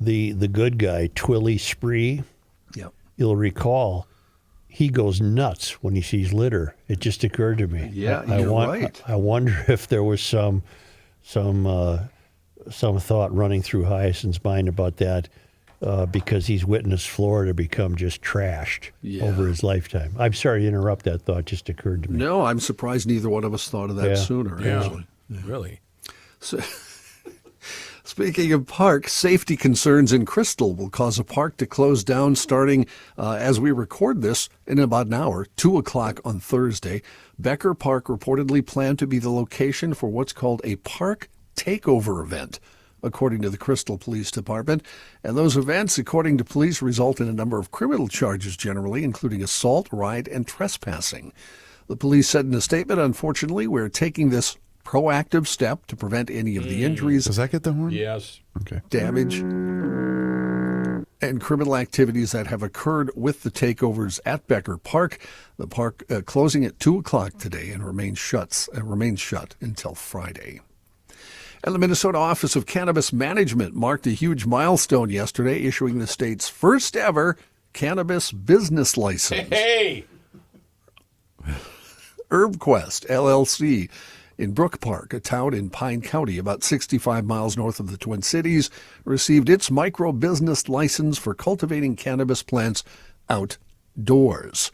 the good guy, Twilly Spree, yep. You'll recall, he goes nuts when he sees litter. It just occurred to me. Yeah, I you're want- right. I wonder if there was some thought running through Hyacinth's mind about that, because he's witnessed Florida become just trashed over his lifetime. I'm sorry to interrupt. That thought just occurred to me. No, I'm surprised neither one of us thought of that Yeah. sooner. Actually. Really? So, speaking of parks, safety concerns in Crystal will cause a park to close down starting as we record this in about an hour, 2 o'clock on Thursday. Becker Park reportedly planned to be the location for what's called a park takeover event, according to the Crystal Police Department. And those events, according to police, result in a number of criminal charges generally, including assault, riot, and trespassing. The police said in a statement, unfortunately, we're taking this proactive step to prevent any of the injuries, Does that get the horn? Yes. Okay. damage, and criminal activities that have occurred with the takeovers at Becker Park. The park closing at 2 o'clock today and remains shut until Friday. And the Minnesota Office of Cannabis Management marked a huge milestone yesterday, issuing the state's first ever cannabis business license. Hey! HerbQuest, LLC, in Brook Park, a town in Pine County, about 65 miles north of the Twin Cities, received its micro-business license for cultivating cannabis plants outdoors.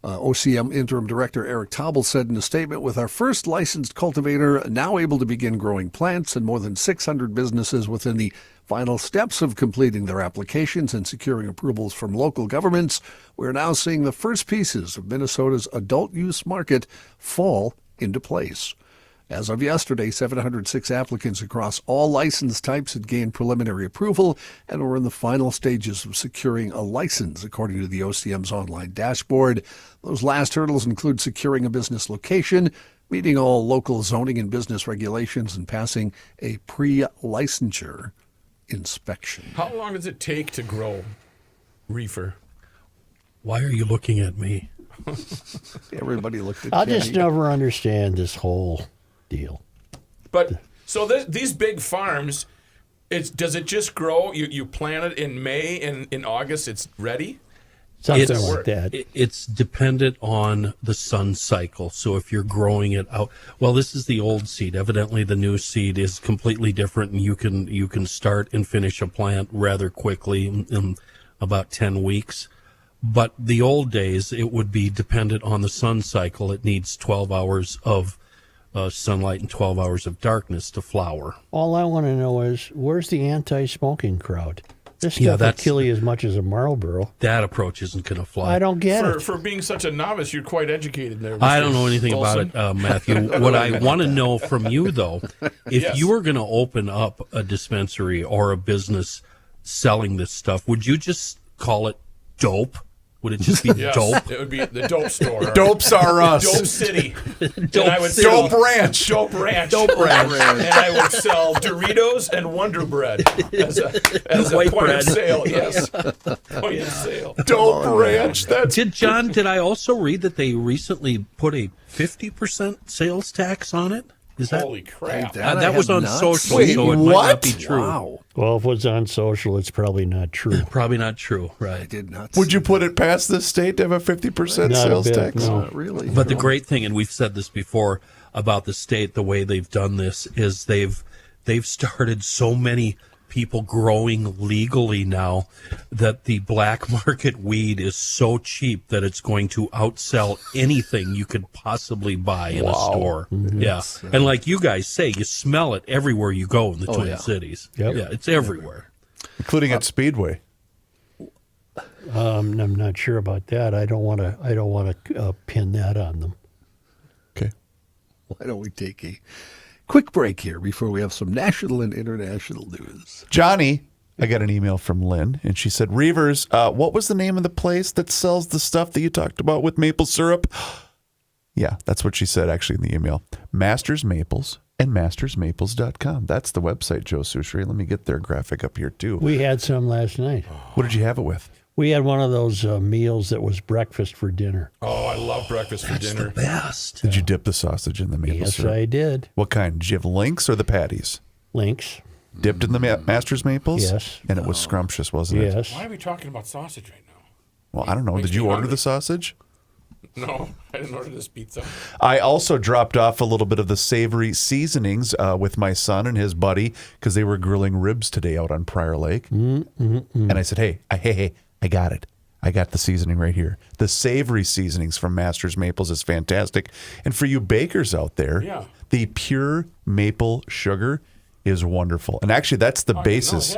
OCM Interim Director Eric Taubel said in a statement, with our first licensed cultivator now able to begin growing plants and more than 600 businesses within the final steps of completing their applications and securing approvals from local governments, we're now seeing the first pieces of Minnesota's adult use market fall into place. As of yesterday, 706 applicants across all license types had gained preliminary approval and were in the final stages of securing a license, according to the OCM's online dashboard. Those last hurdles include securing a business location, meeting all local zoning and business regulations, and passing a pre-licensure inspection. How long does it take to grow reefer? Why are you looking at me? Everybody looked at I'll Kenny. just never understand this whole deal. But so these big farms, does it just grow? You plant it in May and in August it's ready? Something like that. It's dependent on the sun cycle. So if you're growing it out, well, this is the old seed. Evidently, the new seed is completely different, and you can start and finish a plant rather quickly in about 10 weeks. But the old days, it would be dependent on the sun cycle. It needs 12 hours of sunlight and 12 hours of darkness to flower. All I want to know is, where's the anti-smoking crowd? This stuff Yeah, will that's- kill you as much as a Marlboro. That approach isn't going to fly. I don't get it. For being such a novice, you're quite educated there. I Mr. don't know anything Wilson. about it, Matthew. What I want to know from you, though, if Yes. you were going to open up a dispensary or a business selling this stuff, would you just call it dope? Would it just be Yes, dope? it would be the dope store. Dopes are us. Dope City. Dope I would City. sell Dope Ranch. Dope Ranch. Dope Ranch. And I would sell Doritos and Wonder Bread as a White point bread. of sale. Yes. Point of sale. Dope Ranch. That's Did I also read that they recently put a 50% sales tax on it? Is that Holy crap. that was on social, Wait, so it might not what? be true. Wow. Well, if it's on social, it's probably not true. Probably not true, I right? did not Would see you put it past this state to have a 50% Not a sales bit, tax? no. Not really. But the great thing, and we've said this before about the state, the way they've done this is they've started so many people growing legally now that the black market weed is so cheap that it's going to outsell anything you could possibly buy in a store. Yeah. And like you guys say, you smell it everywhere you go in the Twin yeah. Cities. Yep. Yeah, it's everywhere. Including at Speedway. I'm not sure about that. I don't want to pin that on them. Okay. Why don't we take a quick break here before we have some national and international news? Johnny, I got an email from Lynn, and she said, Reavers, what was the name of the place that sells the stuff that you talked about with maple syrup? Yeah, that's what she said actually in the email. Masters Maples and mastersmaples.com. That's the website, Joe Soucheray. Let me get their graphic up here, too. We had some last night. What did you have it with? We had one of those meals that was breakfast for dinner. Oh, I love breakfast for dinner. Best. Did you dip the sausage in the maple Yes, syrup? I did. What kind? Did you have links or the patties? Links. Dipped in the Masters Maples? Yes. And it was scrumptious, wasn't it? Yes. Why are we talking about sausage right now? Well, I don't know. Makes Did you me order hungry. the sausage? No, I didn't order this pizza. I also dropped off a little bit of the savory seasonings with my son and his buddy because they were grilling ribs today out on Prior Lake. And I said, hey, I got it. I got the seasoning right here. The savory seasonings from Masters Maples is fantastic. And for you bakers out there, the pure maple sugar is wonderful. And actually, that's the basis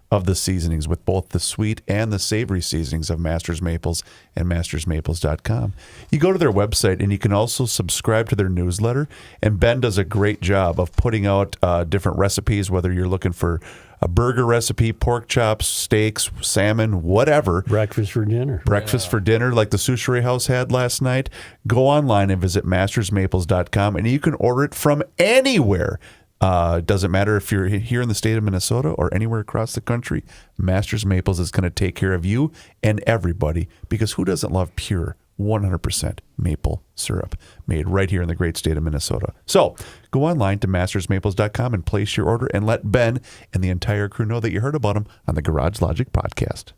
of the seasonings with both the sweet and the savory seasonings of Masters Maples and mastersmaples.com. You go to their website and you can also subscribe to their newsletter. And Ben does a great job of putting out different recipes, whether you're looking for a burger recipe, pork chops, steaks, salmon, whatever. Breakfast for dinner. Breakfast for dinner like the Suchere House had last night. Go online and visit mastersmaples.com and you can order it from anywhere. Doesn't matter if you're here in the state of Minnesota or anywhere across the country. Masters Maples is going to take care of you and everybody because who doesn't love pure 100% maple syrup made right here in the great state of Minnesota? So go online to mastersmaples.com and place your order and let Ben and the entire crew know that you heard about them on the Garage Logic podcast.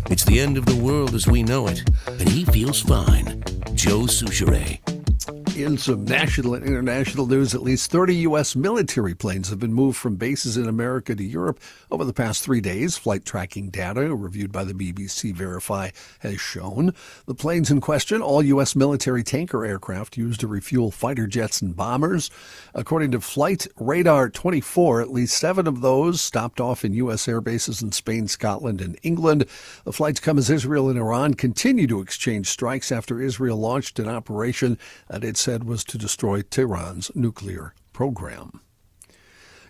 It's the end of the world as we know it, and he feels fine. Joe Souchere. In some national and international news, at least 30 U.S. military planes have been moved from bases in America to Europe over the past 3 days. Flight tracking data reviewed by the BBC Verify has shown. The planes in question, all U.S. military tanker aircraft used to refuel fighter jets and bombers. According to Flight Radar 24, at least 7 of those stopped off in U.S. air bases in Spain, Scotland, and England. The flights come as Israel and Iran continue to exchange strikes after Israel launched an operation that it said was to destroy Tehran's nuclear program.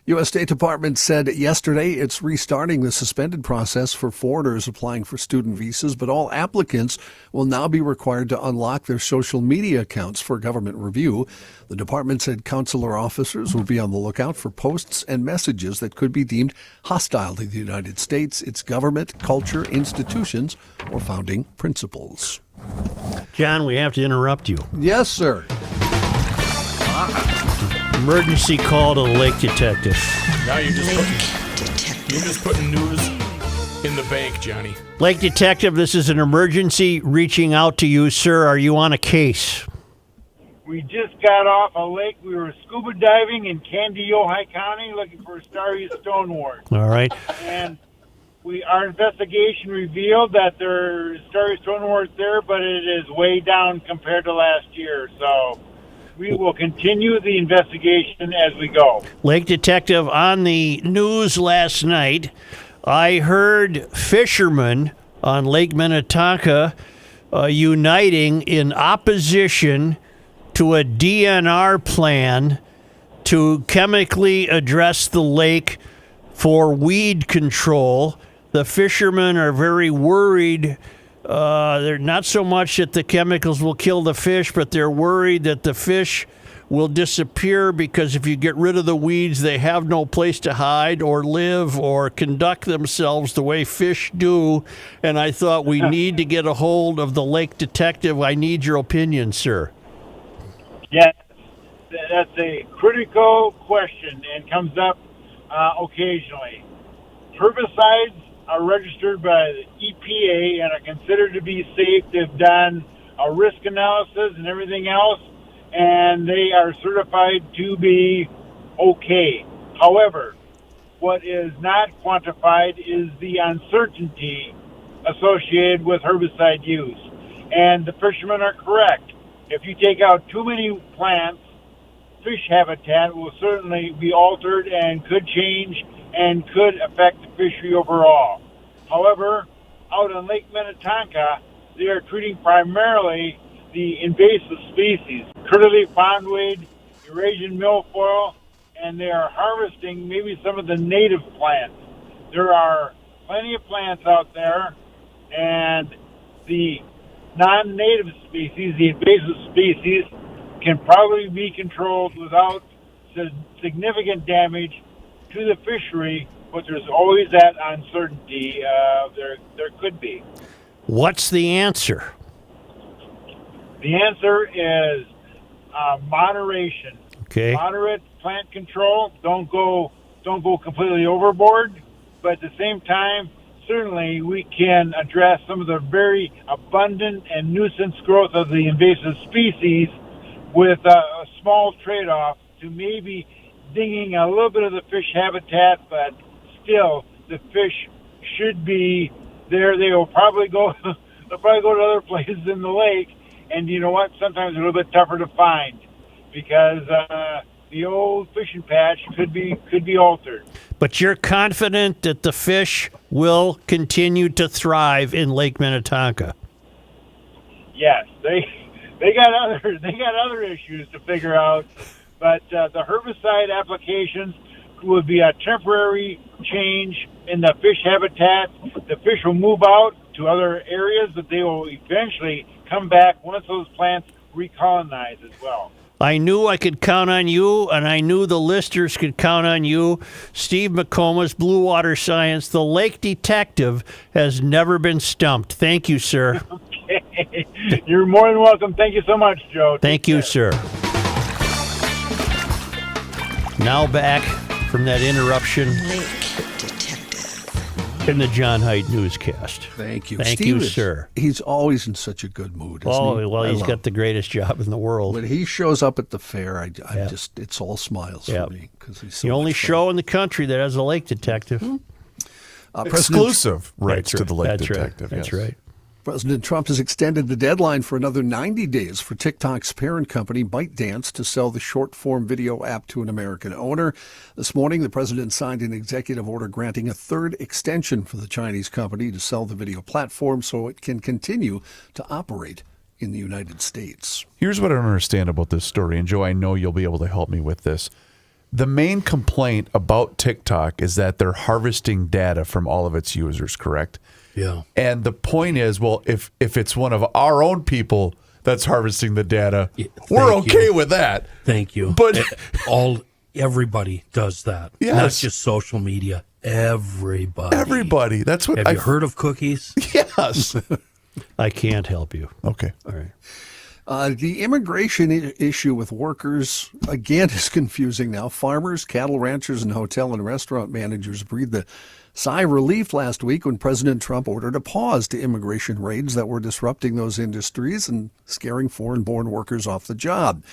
U.S. State Department said yesterday it's restarting the suspended process for foreigners applying for student visas, but all applicants will now be required to unlock their social media accounts for government review. The department said consular officers will be on the lookout for posts and messages that could be deemed hostile to the United States, its government, culture, institutions, or founding principles. John, we have to interrupt you. Yes, sir. Emergency call to the lake detective. Now you're just putting news in the bank, Johnny. Lake detective, this is an emergency reaching out to you, sir. Are you on a case? We just got off a lake. We were scuba diving in Candy-Ojai County looking for starry stonewort. All right. And our investigation revealed that there's starry stonewort there, but it is way down compared to last year. So we will continue the investigation as we go. Lake detective, on the news last night, I heard fishermen on Lake Minnetonka uniting in opposition to a DNR plan to chemically address the lake for weed control. The fishermen are very worried. They're not so much that the chemicals will kill the fish, but they're worried that the fish will disappear because if you get rid of the weeds, they have no place to hide or live or conduct themselves the way fish do. And I thought we need to get a hold of the lake detective. I need your opinion, sir. Yes, that's a critical question and comes up occasionally. Herbicides are registered by the EPA and are considered to be safe. They've done a risk analysis and everything else, and they are certified to be okay. However, what is not quantified is the uncertainty associated with herbicide use. And the fishermen are correct. If you take out too many plants, fish habitat will certainly be altered and could change and could affect the fishery overall. However, out on Lake Minnetonka, they are treating primarily the invasive species, curly pondweed, Eurasian milfoil, and they are harvesting maybe some of the native plants. There are plenty of plants out there, and the non-native species, the invasive species, can probably be controlled without significant damage to the fishery, but there's always that uncertainty. There could be. What's the answer? The answer is moderation. Okay. Moderate plant control. Don't go completely overboard, but at the same time, certainly we can address some of the very abundant and nuisance growth of the invasive species with a small trade-off to maybe dinging a little bit of the fish habitat, but still the fish should be there. They will probably go. They'll probably go to other places in the lake, and you know what? Sometimes they're a little bit tougher to find because the old fishing patch could be altered. But you're confident that the fish will continue to thrive in Lake Minnetonka? Yes, they got other issues to figure out, but the herbicide applications would be a temporary change in the fish habitat. The fish will move out to other areas, but they will eventually come back once those plants recolonize as well. I knew I could count on you, and I knew the listeners could count on you. Steve McComas, Blue Water Science, the lake detective, has never been stumped. Thank you, sir. Okay. You're more than welcome. Thank you so much, Joe. Thank you, sir. Now back from that interruption in the John Hyde newscast. Thank you. Thank Steve you, is, sir. He's always in such a good mood, isn't he? Well, he's got the greatest job in the world. When he shows up at the fair, just it's all smiles for me. He's so the only much fun. show in the country that has a lake detective. Exclusive rights That's to the lake That's detective. Right. That's yes. right. President Trump has extended the deadline for another 90 days for TikTok's parent company, ByteDance, to sell the short-form video app to an American owner. This morning, the president signed an executive order granting a third extension for the Chinese company to sell the video platform so it can continue to operate in the United States. Here's what I don't understand about this story, and Joe, I know you'll be able to help me with this. The main complaint about TikTok is that they're harvesting data from all of its users, correct? Yeah. And the point is, well, if it's one of our own people that's harvesting the data, we're okay with that. Thank you. But everybody does that. Yes. Not just social media. Everybody. Everybody. That's what Have you heard of cookies? Yes. I can't help you. Okay. All right. The immigration issue with workers, again, is confusing now. Farmers, cattle ranchers, and hotel and restaurant managers breathed a sigh of relief last week when President Trump ordered a pause to immigration raids that were disrupting those industries and scaring foreign-born workers off the job.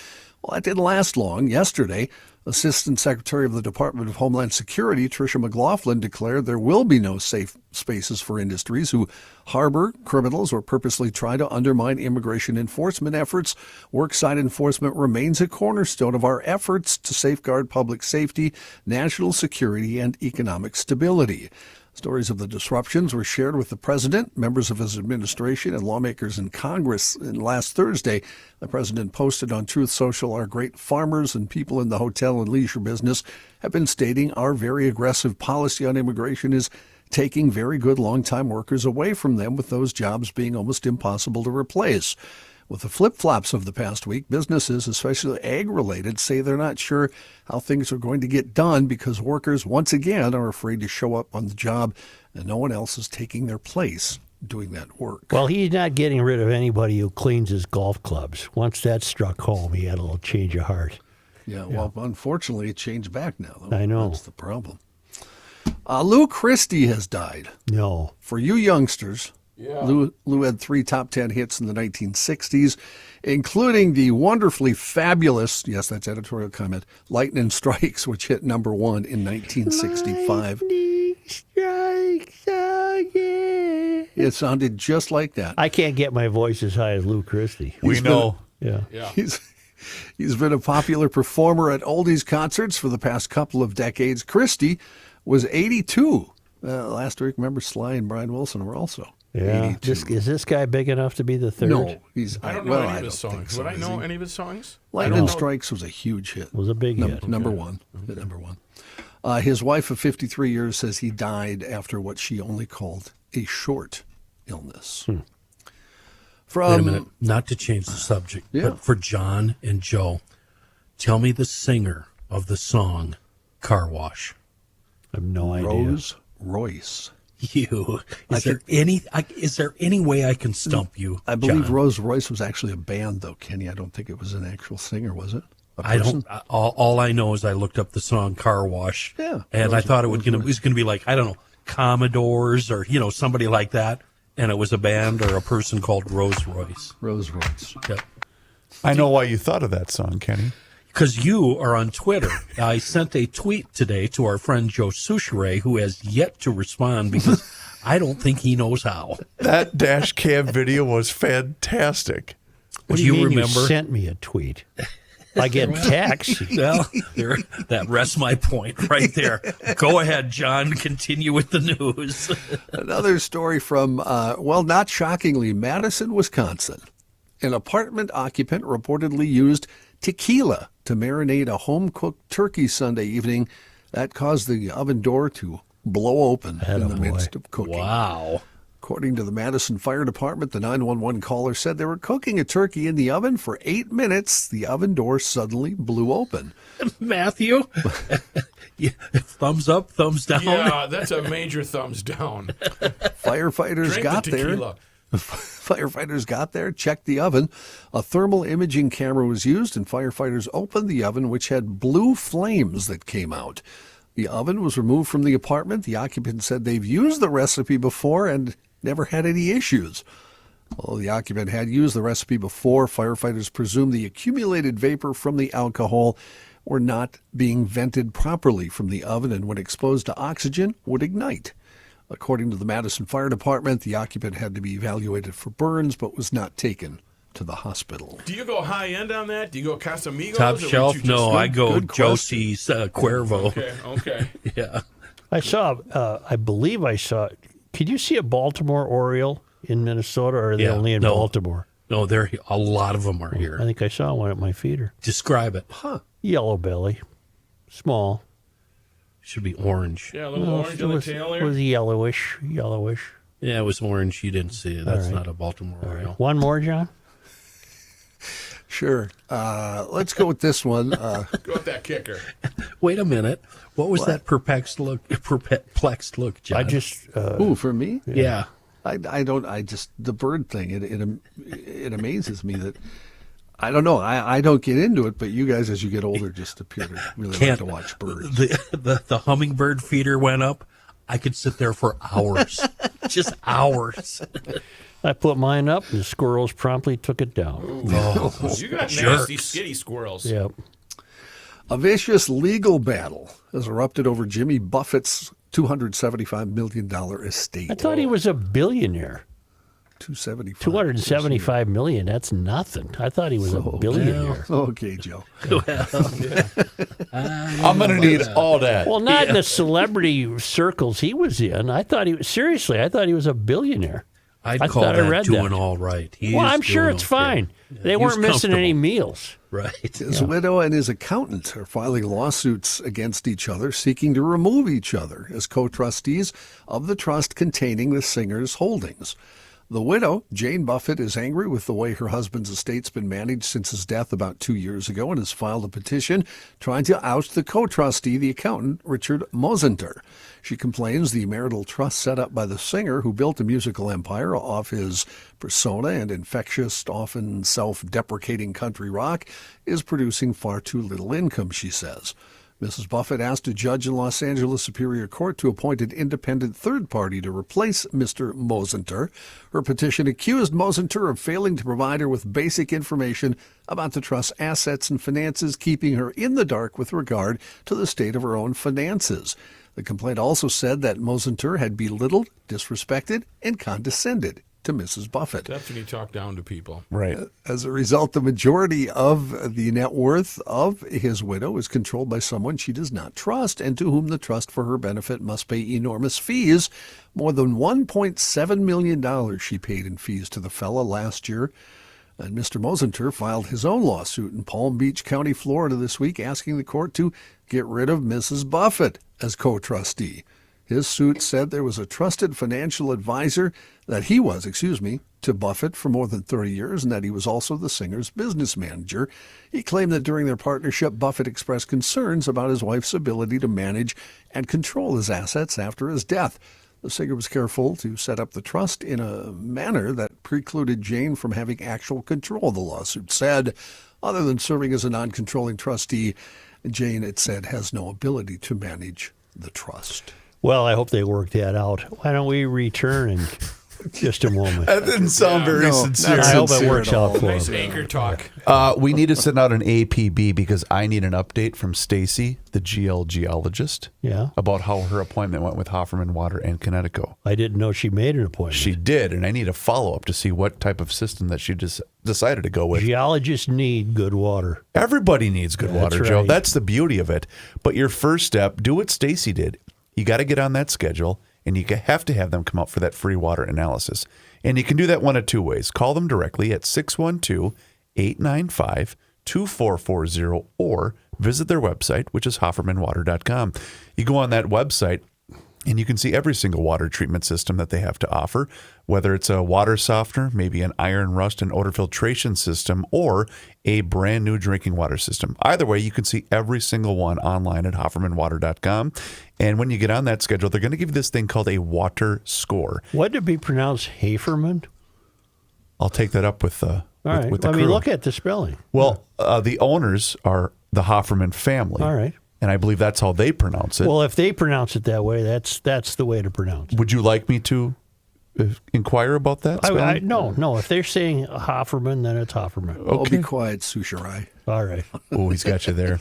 Well, that didn't last long. Yesterday, Assistant Secretary of the Department of Homeland Security, Tricia McLaughlin, declared there will be no safe spaces for industries who harbor criminals or purposely try to undermine immigration enforcement efforts. Worksite enforcement remains a cornerstone of our efforts to safeguard public safety, national security, and economic stability. Stories of the disruptions were shared with the president, members of his administration, and lawmakers in Congress. And last Thursday, the president posted on Truth Social, our great farmers and people in the hotel and leisure business have been stating our very aggressive policy on immigration is taking very good long-time workers away from them, with those jobs being almost impossible to replace. With the flip-flops of the past week, businesses, especially ag-related, say they're not sure how things are going to get done because workers, once again, are afraid to show up on the job and no one else is taking their place doing that work. Well, he's not getting rid of anybody who cleans his golf clubs. Once that struck home, he had a little change of heart. Yeah, well, unfortunately, it changed back now, though. I know. That's the problem. Lou Christie has died. No. For you youngsters... Yeah. Lou had 3 top 10 hits in the 1960s, including the wonderfully fabulous, yes, that's editorial comment, Lightning Strikes, which hit number 1 in 1965. Lightning strikes again. It sounded just like that. I can't get my voice as high as Lou Christie. We know. Yeah. He's been a popular performer at oldies concerts for the past couple of decades. Christie was 82. Last week, remember, Sly and Brian Wilson were also. Yeah. Is this guy big enough to be the third? No, I don't know any of his songs. Would I know any of his songs? Lightning Strikes was a huge hit. Was a big hit. Number one. Hit number one. His wife of 53 years says he died after what she only called a short illness. Wait a minute. Not to change the subject, but for John and Joe, tell me the singer of the song Car Wash. I have no idea. Rose Royce. Is there any way I can stump you? I believe John? Rose Royce was actually a band, though, Kenny. I don't think it was an actual singer, was it? I don't. All I know is I looked up the song "Car Wash," and I thought it was going to be like, I don't know, Commodores or somebody like that, and it was a band or a person called Rose Royce. Rose Royce. Yep. I know why you thought of that song, Kenny. Because you are on Twitter. I sent a tweet today to our friend Joe Souchere, who has yet to respond because I don't think he knows how. That dash cam video was fantastic. What do you mean you sent me a tweet? I get texts. Well, that rests my point right there. Go ahead, John. Continue with the news. Another story from, not shockingly, Madison, Wisconsin. An apartment occupant reportedly used tequila to marinate a home-cooked turkey Sunday evening. That caused the oven door to blow open in the midst of cooking. Wow. According to the Madison Fire Department, the 911 caller said they were cooking a turkey in the oven for 8 minutes. The oven door suddenly blew open. Matthew, thumbs up, thumbs down. Yeah, that's a major thumbs down. Firefighters got there. Firefighters got there, checked the oven. A thermal imaging camera was used, and firefighters opened the oven, which had blue flames that came out. The oven was removed from the apartment. The occupant said they've used the recipe before and never had any issues. Although the occupant had used the recipe before, firefighters presumed the accumulated vapor from the alcohol were not being vented properly from the oven, and when exposed to oxygen, would ignite. According to the Madison Fire Department, the occupant had to be evaluated for burns, but was not taken to the hospital. Do you go high end on that? Do you go Casamigos? Top shelf? No, I go Josie's Cuervo. Okay. Yeah. I believe I saw, could you see a Baltimore Oriole in Minnesota, or are they only in Baltimore? No, a lot of them are here. I think I saw one at my feeder. Describe it. Yellow belly. Small. Should be orange. Yeah, a little orange on the tail there. It was yellowish. Yeah, it was orange. You didn't see it. That's not a Baltimore Oriole. One more, John? Sure. Let's go with this one. Go with that kicker. Wait a minute. What was that perplexed look, John? For me? Yeah. the bird thing, it amazes me that, I don't know, I don't get into it, but you guys, as you get older, just appear to really like to watch birds. The hummingbird feeder went up. I could sit there for hours, just hours. I put mine up, and the squirrels promptly took it down. Oh, you got nasty, skitty squirrels. Yep. A vicious legal battle has erupted over Jimmy Buffett's $275 million estate. I thought he was a billionaire. 275 million. That's nothing. I thought he was a billionaire. Okay, Joe. I'm going to need all that. Well, not in the celebrity circles he was in. I thought he was a billionaire. I'd call that doing all right. Well, I'm sure it's fine. They weren't missing any meals. Right. His widow and his accountant are filing lawsuits against each other, seeking to remove each other as co-trustees of the trust containing the singer's holdings. The widow, Jane Buffett, is angry with the way her husband's estate's been managed since his death about 2 years ago and has filed a petition trying to oust the co-trustee, the accountant, Richard Mosinter. She complains the marital trust set up by the singer, who built a musical empire off his persona and infectious, often self-deprecating country rock, is producing far too little income, she says. Mrs. Buffett asked a judge in Los Angeles Superior Court to appoint an independent third party to replace Mr. Mosinter. Her petition accused Mosinter of failing to provide her with basic information about the trust's assets and finances, keeping her in the dark with regard to the state of her own finances. The complaint also said that Mosinter had belittled, disrespected, and condescended to Mrs. Buffett. Definitely talk down to people. Right. As a result, the majority of the net worth of his widow is controlled by someone she does not trust and to whom the trust for her benefit must pay enormous fees. More than $1.7 million she paid in fees to the fella last year. And Mr. Mosinter filed his own lawsuit in Palm Beach County, Florida this week, asking the court to get rid of Mrs. Buffett as co-trustee. His suit said there was a trusted financial advisor to Buffett for more than 30 years and that he was also the singer's business manager. He claimed that during their partnership, Buffett expressed concerns about his wife's ability to manage and control his assets after his death. The singer was careful to set up the trust in a manner that precluded Jane from having actual control, the lawsuit said. Other than serving as a non-controlling trustee, Jane, it said, has no ability to manage the trust. Well, I hope they work that out. Why don't we return in just a moment? That didn't sound very sincere. I hope it works out for Nice them. anchor talk. We need to send out an APB because I need an update from Stacy, the GL geologist, about how her appointment went with Hofferman Water and Connecticut. I didn't know she made an appointment. She did, and I need a follow-up to see what type of system that she just decided to go with. Geologists need good water. Everybody needs good water, That's Joe. right. That's the beauty of it. But your first step, do what Stacy did. You got to get on that schedule, and you have to have them come out for that free water analysis. And you can do that one of two ways. Call them directly at 612-895-2440 or visit their website, which is hoffermanwater.com. You go on that website, and you can see every single water treatment system that they have to offer, whether it's a water softener, maybe an iron rust and odor filtration system, or a brand new drinking water system. Either way, you can see every single one online at hoffermanwater.com. And when you get on that schedule, they're going to give you this thing called a water score. Would it be pronounced Haferman? I'll take that up with the with the I crew. mean, look at the spelling. Well, the owners are the Hofferman family. All right. And I believe that's how they pronounce it. Well, if they pronounce it that way, that's the way to pronounce it. Would you like me to inquire about that spelling? No. If they're saying Hofferman, then it's Hofferman. Oh, Okay. be quiet, Sushirai. All right. Oh, he's got you there.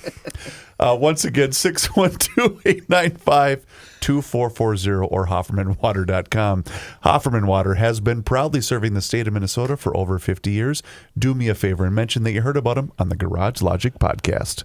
Once again, 612-895-2440 or HoffermanWater.com. Hofferman Water has been proudly serving the state of Minnesota for over 50 years. Do me a favor and mention that you heard about them on the Garage Logic podcast.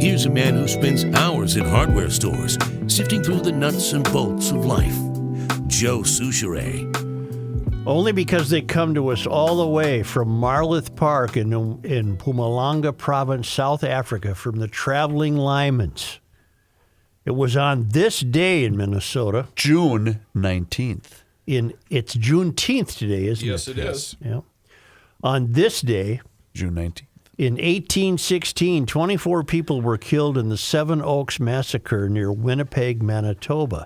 Here's a man who spends hours in hardware stores sifting through the nuts and bolts of life. Joe Souchere. Only because they come to us all the way from Marloth Park in Mpumalanga Province, South Africa, from the Traveling Lymans. It was on this day in Minnesota. June 19th. It's Juneteenth today, isn't it? Yes, it is. Yeah. On this day, June 19th. in 1816, 24 people were killed in the Seven Oaks Massacre near Winnipeg, Manitoba.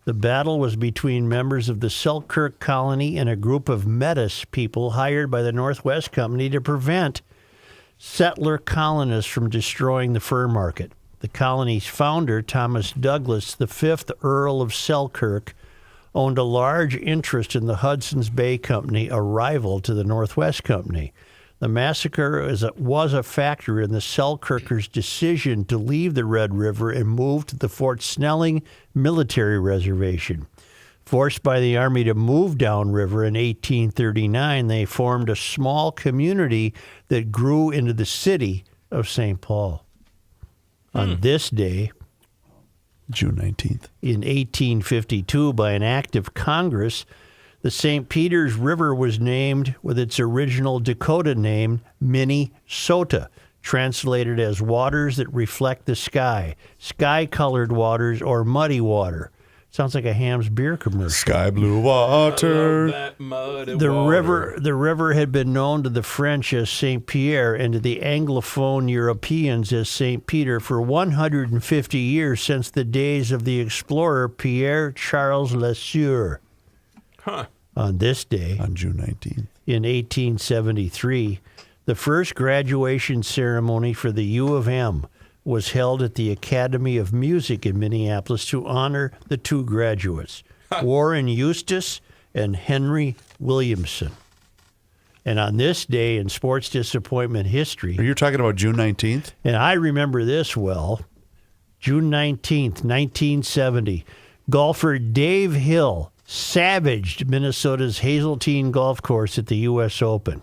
The battle was between members of the Selkirk colony and a group of Metis people hired by the Northwest Company to prevent settler colonists from destroying the fur market. The colony's founder, Thomas Douglas, the 5th Earl of Selkirk, owned a large interest in the Hudson's Bay Company, a rival to the Northwest Company. The massacre was a factor in the Selkirkers' decision to leave the Red River and move to the Fort Snelling military reservation. Forced by the Army to move downriver in 1839, they formed a small community that grew into the city of St. Paul. On this day, June 19th. in 1852, by an act of Congress, the St. Peters River was named with its original Dakota name, Minnesota, translated as waters that reflect the sky, sky-colored waters, or muddy water. Sounds like a Ham's beer commercial. Sky blue water. That muddy The water. river had been known to the French as St. Pierre and to the Anglophone Europeans as St. Peter for 150 years, since the days of the explorer Pierre Charles Le Sueur. Huh. On this day, On June 19th. in 1873, the first graduation ceremony for the U of M was held at the Academy of Music in Minneapolis to honor the two graduates, Warren Eustace and Henry Williamson. And on this day in sports disappointment history, You're talking about June 19th? and I remember this well, June 19th, 1970, golfer Dave Hill savaged Minnesota's Hazeltine Golf Course at the U.S. Open.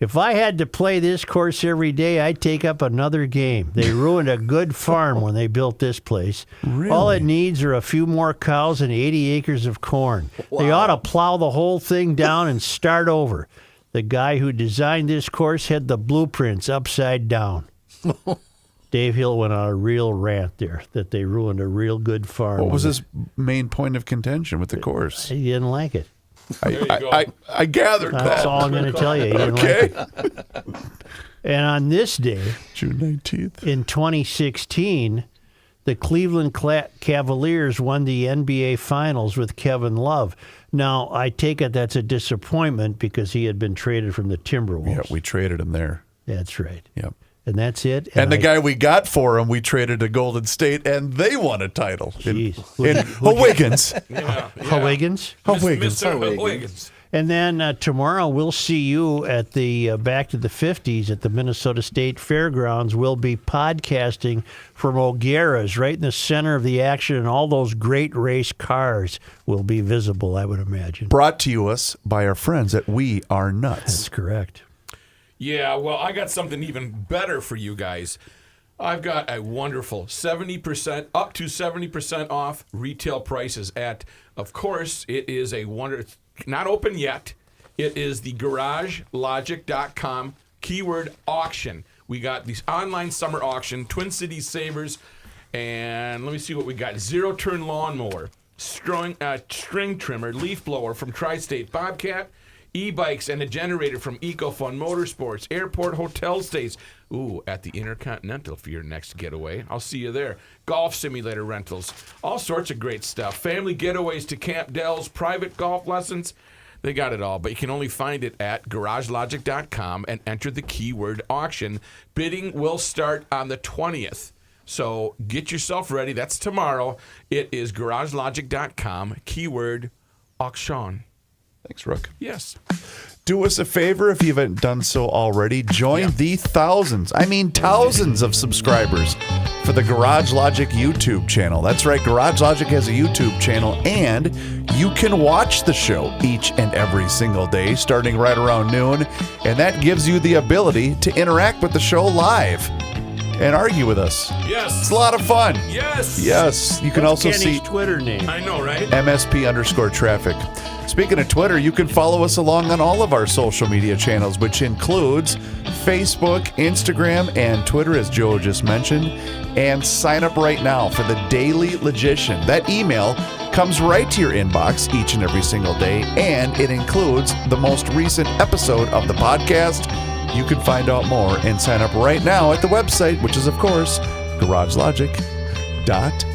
If I had to play this course every day, I'd take up another game. They ruined a good farm when they built this place. Really? All it needs are a few more cows and 80 acres of corn. They ought to plow the whole thing down and start over. The guy who designed this course had the blueprints upside down. Dave Hill went on a real rant there that they ruined a real good farm. What was his main point of contention with the course? He didn't like it. I gathered That's that. all I'm going to tell you. He didn't Okay. like it. And on this day, June 19th. in 2016, the Cleveland Cavaliers won the NBA Finals with Kevin Love. Now, I take it that's a disappointment because he had been traded from the Timberwolves. Yeah, we traded him there. That's right. Yep. And that's it. And the guy we got for him, we traded to Golden State, and they won a title. Jeez. In Wiggins. Wiggins. Mr. Wiggins. And then tomorrow we'll see you at the Back to the 50s at the Minnesota State Fairgrounds. We'll be podcasting from O'Gara's right in the center of the action, and all those great race cars will be visible, I would imagine. Brought to us by our friends at We Are Nuts. That's correct. Yeah, well, I got something even better for you guys. I've got a wonderful 70%, up to 70% off retail prices at, of course, it is a wonder. It's not open yet. It is the GarageLogic.com keyword auction. We got these online summer auction, Twin Cities Savers, and let me see what we got. Zero-turn lawnmower, string trimmer, leaf blower from Tri-State Bobcat, e-bikes and a generator from EcoFund Motorsports, airport hotel stays. Ooh, at the Intercontinental for your next getaway. I'll see you there. Golf simulator rentals. All sorts of great stuff. Family getaways to Camp Dells, private golf lessons. They got it all, but you can only find it at GarageLogic.com and enter the keyword auction. Bidding will start on the 20th. So get yourself ready. That's tomorrow. It is GarageLogic.com, keyword auction. Thanks, Rook. Yes. Do us a favor if you haven't done so already. Join the thousands of subscribers for the Garage Logic YouTube channel. That's right, Garage Logic has a YouTube channel, and you can watch the show each and every single day starting right around noon, and that gives you the ability to interact with the show live. and argue with us. Yes. It's a lot of fun. Yes. Yes. You can also Kenny's see Twitter name. I know, right? MSP_traffic. Speaking of Twitter, you can follow us along on all of our social media channels, which includes Facebook, Instagram, and Twitter, as Joe just mentioned. And sign up right now for the Daily Logician. That email comes right to your inbox each and every single day, and it includes the most recent episode of the podcast. You can find out more and sign up right now at the website, which is, of course, garagelogic.com.